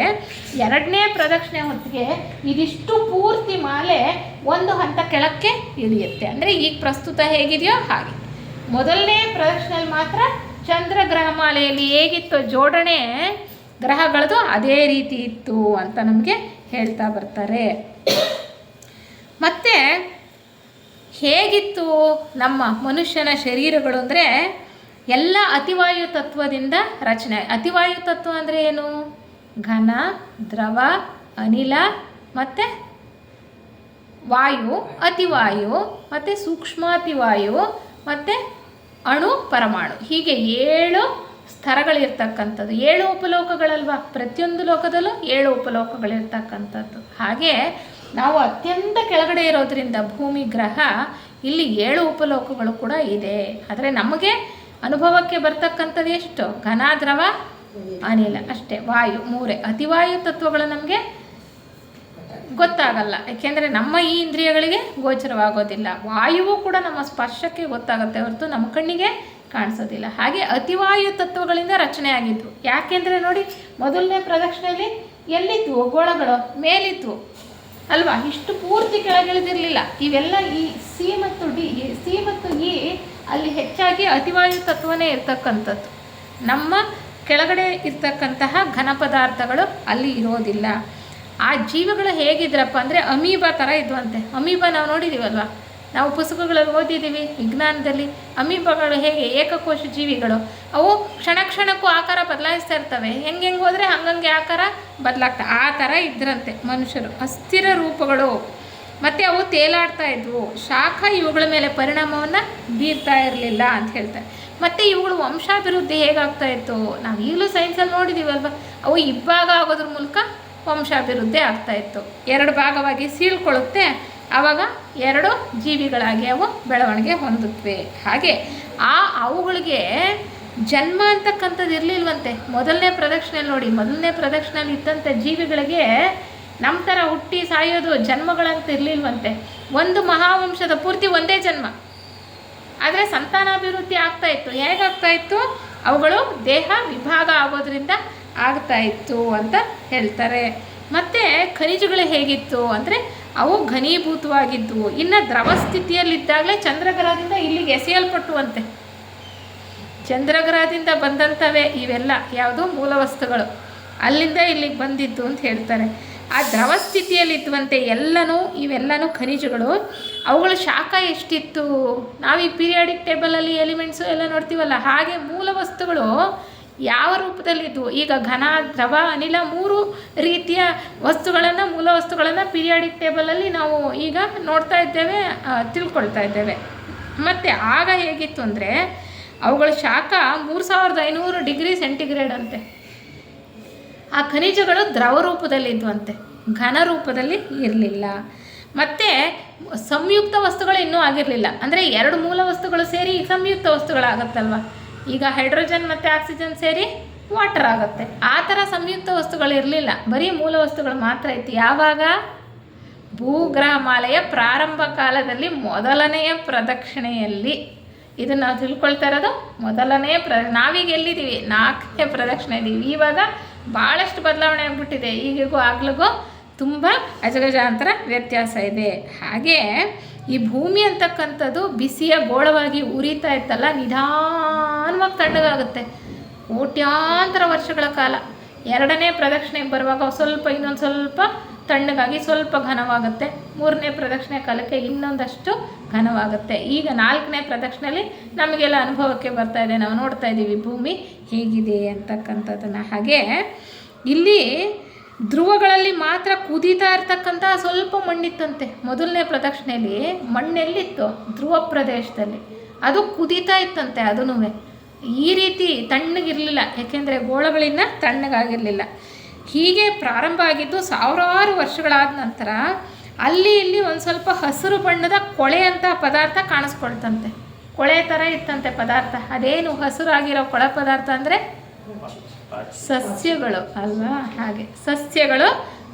2ನೇ ಪ್ರದಕ್ಷಿಣೆ ಹೊತ್ತಿಗೆ ಇದಿಷ್ಟು ಪೂರ್ತಿ ಮಾಲೆ ಒಂದು ಹಂತ ಕೆಳಕ್ಕೆ ಇಳಿಯುತ್ತೆ. ಅಂದರೆ ಈಗ ಪ್ರಸ್ತುತ ಹೇಗಿದೆಯೋ ಹಾಗೆ. ಮೊದಲನೇ ಪ್ರದಕ್ಷಿಣೆಯಲ್ಲಿ ಮಾತ್ರ ಚಂದ್ರಗ್ರಹ ಮಾಲೆಯಲ್ಲಿ ಹೇಗಿತ್ತು ಜೋಡಣೆ ಗ್ರಹಗಳದು ಅದೇ ರೀತಿ ಇತ್ತು ಅಂತ ನಮಗೆ ಹೇಳ್ತಾ ಬರ್ತಾರೆ. ಮತ್ತು ಹೇಗಿತ್ತು ನಮ್ಮ ಮನುಷ್ಯನ ಶರೀರಗಳು ಅಂದರೆ ಎಲ್ಲ ಅತಿವಾಯು ತತ್ವದಿಂದ ರಚನೆ. ಅತಿವಾಯು ತತ್ವ ಅಂದರೆ ಏನು? ಘನ, ದ್ರವ, ಅನಿಲ ಮತ್ತು ವಾಯು, ಅತಿವಾಯು ಮತ್ತು ಸೂಕ್ಷ್ಮಾತಿವಾಯು ಮತ್ತು ಅಣು, ಪರಮಾಣು. ಹೀಗೆ 7 ಸ್ತರಗಳಿರ್ತಕ್ಕಂಥದ್ದು. 7 ಉಪಲೋಕಗಳಲ್ವ, ಪ್ರತಿಯೊಂದು ಲೋಕದಲ್ಲೂ 7 ಉಪಲೋಕಗಳಿರ್ತಕ್ಕಂಥದ್ದು. ಹಾಗೆ ನಾವು ಅತ್ಯಂತ ಕೆಳಗಡೆ ಇರೋದ್ರಿಂದ ಭೂಮಿ ಗ್ರಹ ಇಲ್ಲಿ 7 ಉಪಲೋಕಗಳು ಕೂಡ ಇದೆ. ಆದರೆ ನಮಗೆ ಅನುಭವಕ್ಕೆ ಬರ್ತಕ್ಕಂಥದ್ದು ಎಷ್ಟು? ಘನ, ದ್ರವ, ಅನಿಲ ಅಷ್ಟೇ. ವಾಯು 3. ಅತಿವಾಯು ತತ್ವಗಳು ನಮಗೆ ಗೊತ್ತಾಗಲ್ಲ, ಯಾಕೆಂದರೆ ನಮ್ಮ ಈ ಇಂದ್ರಿಯಗಳಿಗೆ ಗೋಚರವಾಗೋದಿಲ್ಲ. ವಾಯುವು ಕೂಡ ನಮ್ಮ ಸ್ಪರ್ಶಕ್ಕೆ ಗೊತ್ತಾಗುತ್ತೆ ಹೊರತು ನಮ್ಮ ಕಣ್ಣಿಗೆ ಕಾಣಿಸೋದಿಲ್ಲ. ಹಾಗೆ ಅತಿವಾಯು ತತ್ವಗಳಿಂದ ರಚನೆ ಆಗಿದ್ವು. ಯಾಕೆಂದರೆ ನೋಡಿ, ಮೊದಲನೇ ಪ್ರದಕ್ಷಿಣೆಯಲ್ಲಿ ಎಲ್ಲಿದ್ವು? ಗೋಳಗಳು ಮೇಲಿದ್ವು ಅಲ್ವಾ? ಇಷ್ಟು ಪೂರ್ತಿ ಕೆಳಗಿಳಿದಿರಲಿಲ್ಲ. ಇವೆಲ್ಲ ಈ ಸಿ ಮತ್ತು ಇ ಅಲ್ಲಿ ಹೆಚ್ಚಾಗಿ ಅತಿವಾಯು ತತ್ವನೇ ಇರ್ತಕ್ಕಂಥದ್ದು. ನಮ್ಮ ಕೆಳಗಡೆ ಇರ್ತಕ್ಕಂತಹ ಘನ ಪದಾರ್ಥಗಳು ಅಲ್ಲಿ ಇರೋದಿಲ್ಲ. ಆ ಜೀವಿಗಳು ಹೇಗಿದ್ರಪ್ಪ ಅಂದರೆ ಅಮೀಬಾ ಥರ ಇದ್ವಂತೆ. ಅಮೀಬಾ ನಾವು ನೋಡಿದ್ದೀವಲ್ವ, ನಾವು ಪುಸ್ತಕಗಳಲ್ಲಿ ಓದಿದ್ದೀವಿ ವಿಜ್ಞಾನದಲ್ಲಿ. ಅಮೀಬಾಗಳು ಹೇಗೆ ಏಕಕೋಶ ಜೀವಿಗಳು, ಅವು ಕ್ಷಣಕ್ಕೂ ಆಕಾರ ಬದಲಾಯಿಸ್ತಾ ಇರ್ತವೆ. ಹೆಂಗೆ ಹೋದರೆ ಹಂಗಂಗೆ ಆಕಾರ ಬದಲಾಗ್ತಾ, ಆ ಥರ ಇದ್ರಂತೆ ಮನುಷ್ಯರು. ಅಸ್ಥಿರ ರೂಪಗಳು. ಮತ್ತು ಅವು ತೇಲಾಡ್ತಾ ಇದ್ವು. ಶಾಖ ಇವುಗಳ ಮೇಲೆ ಪರಿಣಾಮವನ್ನು ಬೀರ್ತಾ ಇರಲಿಲ್ಲ ಅಂತ ಹೇಳ್ತಾರೆ. ಮತ್ತು ಇವುಗಳು ವಂಶಾಭಿವೃದ್ಧಿ ಹೇಗಾಗ್ತಾ ಇತ್ತು? ನಾವು ಈಗಲೂ ಸೈನ್ಸಲ್ಲಿ ನೋಡಿದ್ದೀವಲ್ವ, ಅವು ಇಬ್ಬಾಗ ಆಗೋದ್ರ ಮೂಲಕ ವಂಶಾಭಿವೃದ್ಧಿ ಆಗ್ತಾಯಿತ್ತು. 2 ಭಾಗವಾಗಿ ಸೀಳ್ಕೊಳ್ಳುತ್ತೆ, ಆವಾಗ 2 ಜೀವಿಗಳಾಗಿ ಅವು ಬೆಳವಣಿಗೆ ಹೊಂದುತ್ತವೆ. ಹಾಗೆ ಅವುಗಳಿಗೆ ಜನ್ಮ ಅಂತಕ್ಕಂಥದ್ದು ಇರಲಿಲ್ವಂತೆ. ಮೊದಲನೇ ಪ್ರದಕ್ಷಿಣೆಯಲ್ಲಿ ನೋಡಿ, ಮೊದಲನೇ ಪ್ರದಕ್ಷಿಣೆಯಲ್ಲಿ ಇದ್ದಂಥ ಜೀವಿಗಳಿಗೆ ನಮ್ಮ ಥರ ಹುಟ್ಟಿ ಸಾಯೋದು ಜನ್ಮಗಳಂತ ಇರಲಿಲ್ವಂತೆ. ಒಂದು ಮಹಾವಂಶದ ಪೂರ್ತಿ ಒಂದೇ ಜನ್ಮ, ಆದರೆ ಸಂತಾನಾಭಿವೃದ್ಧಿ ಆಗ್ತಾಯಿತ್ತು. ಹೇಗಾಗ್ತಾಯಿತ್ತು? ಅವುಗಳು ದೇಹ ವಿಭಾಗ ಆಗೋದ್ರಿಂದ ಆಗ್ತಾಯಿತ್ತು ಅಂತ ಹೇಳ್ತಾರೆ. ಮತ್ತು ಖನಿಜಗಳು ಹೇಗಿತ್ತು ಅಂದರೆ ಅವು ಘನೀಭೂತವಾಗಿದ್ದವು. ಇನ್ನು ದ್ರವ ಸ್ಥಿತಿಯಲ್ಲಿದ್ದಾಗಲೇ ಚಂದ್ರಗ್ರಹದಿಂದ ಇಲ್ಲಿಗೆ ಎಸೆಯಲ್ಪಟ್ಟುವಂತೆ. ಚಂದ್ರಗ್ರಹದಿಂದ ಬಂದಂಥವೇ ಇವೆಲ್ಲ ಯಾವುದು ಮೂಲವಸ್ತುಗಳು, ಅಲ್ಲಿಂದ ಇಲ್ಲಿಗೆ ಬಂದಿದ್ದು ಅಂತ ಹೇಳ್ತಾರೆ. ಆ ದ್ರವ ಸ್ಥಿತಿಯಲ್ಲಿದ್ದುವಂತೆ ಇವೆಲ್ಲನೂ ಖನಿಜಗಳು. ಅವುಗಳ ಶಾಖ ಎಷ್ಟಿತ್ತು? ನಾವು ಈ ಪೀರಿಯಾಡಿಕ್ ಟೇಬಲಲ್ಲಿ ಎಲಿಮೆಂಟ್ಸು ಎಲ್ಲ ನೋಡ್ತೀವಲ್ಲ, ಹಾಗೆ ಮೂಲ ವಸ್ತುಗಳು ಯಾವ ರೂಪದಲ್ಲಿದ್ದವು? ಈಗ ಘನ, ದ್ರವ, ಅನಿಲ 3 ರೀತಿಯ ವಸ್ತುಗಳನ್ನು, ಮೂಲ ವಸ್ತುಗಳನ್ನು ಪೀರಿಯಾಡಿಕ್ ಟೇಬಲಲ್ಲಿ ನಾವು ಈಗ ನೋಡ್ತಾ ಇದ್ದೇವೆ, ತಿಳ್ಕೊಳ್ತಾ ಇದ್ದೇವೆ. ಮತ್ತು ಆಗ ಹೇಗಿತ್ತು ಅಂದರೆ ಅವುಗಳ ಶಾಖ 3500 ಡಿಗ್ರಿ ಸೆಂಟಿಗ್ರೇಡ್ ಅಂತೆ. ಆ ಖನಿಜಗಳು ದ್ರವ ರೂಪದಲ್ಲಿದ್ವಂತೆ, ಘನ ರೂಪದಲ್ಲಿ ಇರಲಿಲ್ಲ. ಮತ್ತು ಸಂಯುಕ್ತ ವಸ್ತುಗಳು ಇನ್ನೂ ಆಗಿರಲಿಲ್ಲ. ಅಂದರೆ 2 ಮೂಲ ವಸ್ತುಗಳು ಸೇರಿ ಸಂಯುಕ್ತ ವಸ್ತುಗಳಾಗತ್ತಲ್ವ. ಈಗ ಹೈಡ್ರೋಜನ್ ಮತ್ತು ಆಕ್ಸಿಜನ್ ಸೇರಿ ವಾಟರ್ ಆಗುತ್ತೆ. ಆ ಥರ ಸಂಯುಕ್ತ ವಸ್ತುಗಳು ಇರಲಿಲ್ಲ, ಬರೀ ಮೂಲ ವಸ್ತುಗಳು ಮಾತ್ರ ಇತ್ತು. ಯಾವಾಗ? ಭೂಗ್ರಹಮಾಲೆಯ ಪ್ರಾರಂಭ ಕಾಲದಲ್ಲಿ ಮೊದಲನೆಯ ಪ್ರದಕ್ಷಿಣೆಯಲ್ಲಿ. ಇದನ್ನು ನಾವು ತಿಳ್ಕೊಳ್ತಾ ಇರೋದು ಮೊದಲನೇ ನಾವೀಗ ಎಲ್ಲಿದ್ದೀವಿ? 4ನೇ ಪ್ರದಕ್ಷಿಣೆ ಇದ್ದೀವಿ. ಇವಾಗ ಭಾಳಷ್ಟು ಬದಲಾವಣೆ ಆಗಿಬಿಟ್ಟಿದೆ. ಈಗಿಗೂ ಆಗ್ಲಿಗೂ ತುಂಬ ಅಜಗಜಾಂತರ ವ್ಯತ್ಯಾಸ ಇದೆ. ಹಾಗೆ ಈ ಭೂಮಿ ಅಂತಕ್ಕಂಥದ್ದು ಬಿಸಿಯ ಗೋಳವಾಗಿ ಉರಿತಾ ಇತ್ತಲ್ಲ, ನಿಧಾನವಾಗಿ ತಣ್ಣಗಾಗುತ್ತೆ ಕೋಟ್ಯಾಂತರ ವರ್ಷಗಳ ಕಾಲ. 2ನೇ ಪ್ರದಕ್ಷಿಣೆಗೆ ಬರುವಾಗ ಇನ್ನೊಂದು ಸ್ವಲ್ಪ ತಣ್ಣಗಾಗಿ ಸ್ವಲ್ಪ ಘನವಾಗುತ್ತೆ. 3ನೇ ಪ್ರದಕ್ಷಿಣೆ ಕಾಲಕ್ಕೆ ಇನ್ನೊಂದಷ್ಟು ಘನವಾಗುತ್ತೆ. ಈಗ 4ನೇ ಪ್ರದಕ್ಷಿಣೆಯಲ್ಲಿ ನಮಗೆಲ್ಲ ಅನುಭವಕ್ಕೆ ಬರ್ತಾ ಇದೆ, ನಾವು ನೋಡ್ತಾ ಇದ್ದೀವಿ ಭೂಮಿ ಹೇಗಿದೆ ಅಂತಕ್ಕಂಥದ್ದನ್ನು. ಹಾಗೆ ಇಲ್ಲಿ ಧ್ರುವಗಳಲ್ಲಿ ಮಾತ್ರ ಕುದೀತಾ ಇರ್ತಕ್ಕಂಥ ಸ್ವಲ್ಪ ಮಣ್ಣಿತ್ತಂತೆ. ಮೊದಲನೇ ಪ್ರದಕ್ಷಿಣೆಯಲ್ಲಿ ಮಣ್ಣೆಲ್ಲಿತ್ತು? ಧ್ರುವ ಪ್ರದೇಶದಲ್ಲಿ. ಅದು ಕುದೀತಾ ಇತ್ತಂತೆ. ಅದೂ ಈ ರೀತಿ ತಣ್ಣಗಿರಲಿಲ್ಲ, ಯಾಕೆಂದರೆ ಗೋಳಗಳಿಂದ ತಣ್ಣಗಾಗಿರಲಿಲ್ಲ. ಹೀಗೆ ಪ್ರಾರಂಭ ಆಗಿದ್ದು ಸಾವಿರಾರು ವರ್ಷಗಳಾದ ನಂತರ ಅಲ್ಲಿ ಇಲ್ಲಿ ಒಂದು ಸ್ವಲ್ಪ ಹಸಿರು ಬಣ್ಣದ ಕೊಳೆ ಅಂತ ಪದಾರ್ಥ ಕಾಣಿಸ್ಕೊಳ್ತಂತೆ. ಕೊಳೆ ಥರ ಇತ್ತಂತೆ ಪದಾರ್ಥ. ಅದೇನು ಹಸಿರಾಗಿರೋ ಕೊಳೆ ಪದಾರ್ಥ ಅಂದರೆ ಸಸ್ಯಗಳು ಅಲ್ವಾ? ಹಾಗೆ ಸಸ್ಯಗಳು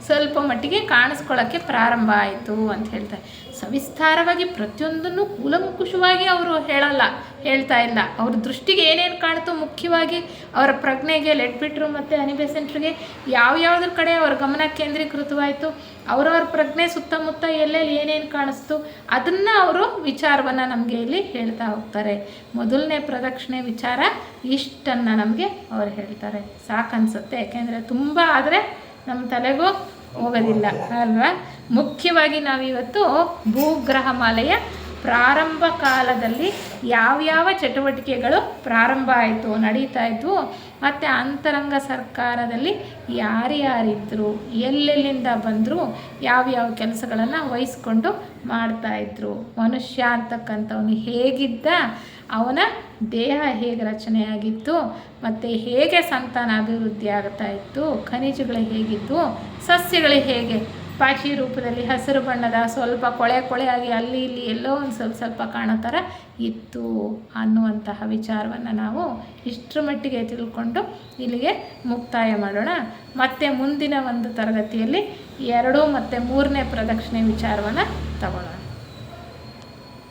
ಸ್ವಲ್ಪ ಮಟ್ಟಿಗೆ ಕಾಣಿಸ್ಕೊಳ್ಳೋಕ್ಕೆ ಪ್ರಾರಂಭ ಆಯಿತು ಅಂತ ಹೇಳ್ತಾರೆ. ಸವಿಸ್ತಾರವಾಗಿ ಪ್ರತಿಯೊಂದನ್ನು ಕೂಲಂಕುಷವಾಗಿ ಅವರು ಹೇಳ್ತಾ ಇಲ್ಲ. ಅವ್ರ ದೃಷ್ಟಿಗೆ ಏನೇನು ಕಾಣ್ತು, ಮುಖ್ಯವಾಗಿ ಅವರ ಪ್ರಜ್ಞೆಗೆ ಲೆಡ್ಬಿಟ್ರು ಮತ್ತು ಅನಿಬೆಸೆಂಟ್ರಿಗೆ ಯಾವ್ಯಾವ್ದ್ರ ಕಡೆ ಅವ್ರ ಗಮನ ಕೇಂದ್ರೀಕೃತವಾಯಿತು, ಅವರವ್ರ ಪ್ರಜ್ಞೆ ಸುತ್ತಮುತ್ತ ಎಲ್ಲೆಲ್ಲಿ ಏನೇನು ಕಾಣಿಸ್ತು ಅದನ್ನು ಅವರು ವಿಚಾರವನ್ನು ನಮಗೆ ಇಲ್ಲಿ ಹೇಳ್ತಾ ಹೋಗ್ತಾರೆ. ಮೊದಲನೇ ಪ್ರದಕ್ಷಿಣೆ ವಿಚಾರ ಇಷ್ಟನ್ನು ನಮಗೆ ಅವ್ರು ಹೇಳ್ತಾರೆ. ಸಾಕನ್ಸುತ್ತೆ, ಯಾಕೆಂದರೆ ತುಂಬ ಆದರೆ ನಮ್ಮ ತಲೆಗೂ ಹೋಗೋದಿಲ್ಲ ಅಲ್ವಾ? ಮುಖ್ಯವಾಗಿ ನಾವಿವತ್ತು ಭೂಗ್ರಹಮಾಲೆಯ ಪ್ರಾರಂಭ ಕಾಲದಲ್ಲಿ ಯಾವ್ಯಾವ ಚಟುವಟಿಕೆಗಳು ಪ್ರಾರಂಭ ಆಯಿತು, ನಡೀತಾ ಇದ್ವು, ಮತ್ತು ಅಂತರಂಗ ಸರ್ಕಾರದಲ್ಲಿ ಯಾರ್ಯಾರಿದ್ದರು, ಎಲ್ಲೆಲ್ಲಿಂದ ಬಂದರು, ಯಾವ್ಯಾವ ಕೆಲಸಗಳನ್ನು ವಹಿಸ್ಕೊಂಡು ಮಾಡ್ತಾಯಿದ್ರು, ಮನುಷ್ಯ ಅಂತಕ್ಕಂಥವನು ಹೇಗಿದ್ದ, ಅವನ ದೇಹ ಹೇಗೆ ರಚನೆಯಾಗಿತ್ತು, ಮತ್ತು ಹೇಗೆ ಸಂತಾನ ಅಭಿವೃದ್ಧಿ ಆಗ್ತಾ ಇತ್ತು, ಖನಿಜಗಳು ಹೇಗಿದ್ದು, ಸಸ್ಯಗಳು ಹೇಗೆ ಪಾಚಿ ರೂಪದಲ್ಲಿ ಹಸಿರು ಬಣ್ಣದ ಸ್ವಲ್ಪ ಕೊಳೆಯಾಗಿ ಅಲ್ಲಿ ಇಲ್ಲಿ ಎಲ್ಲೋ ಒಂದು ಸ್ವಲ್ಪ ಕಾಣೋ ಥರ ಇತ್ತು ಅನ್ನುವಂತಹ ವಿಚಾರವನ್ನು ನಾವು ಇಷ್ಟರ ಮಟ್ಟಿಗೆ ತಿಳ್ಕೊಂಡು ಇಲ್ಲಿಗೆ ಮುಕ್ತಾಯ ಮಾಡೋಣ. ಮತ್ತು ಮುಂದಿನ ಒಂದು ತರಗತಿಯಲ್ಲಿ 2 ಮತ್ತು 3ನೇ ಪ್ರದಕ್ಷಿಣೆ ವಿಚಾರವನ್ನು ತಗೊಳ್ಳೋಣ.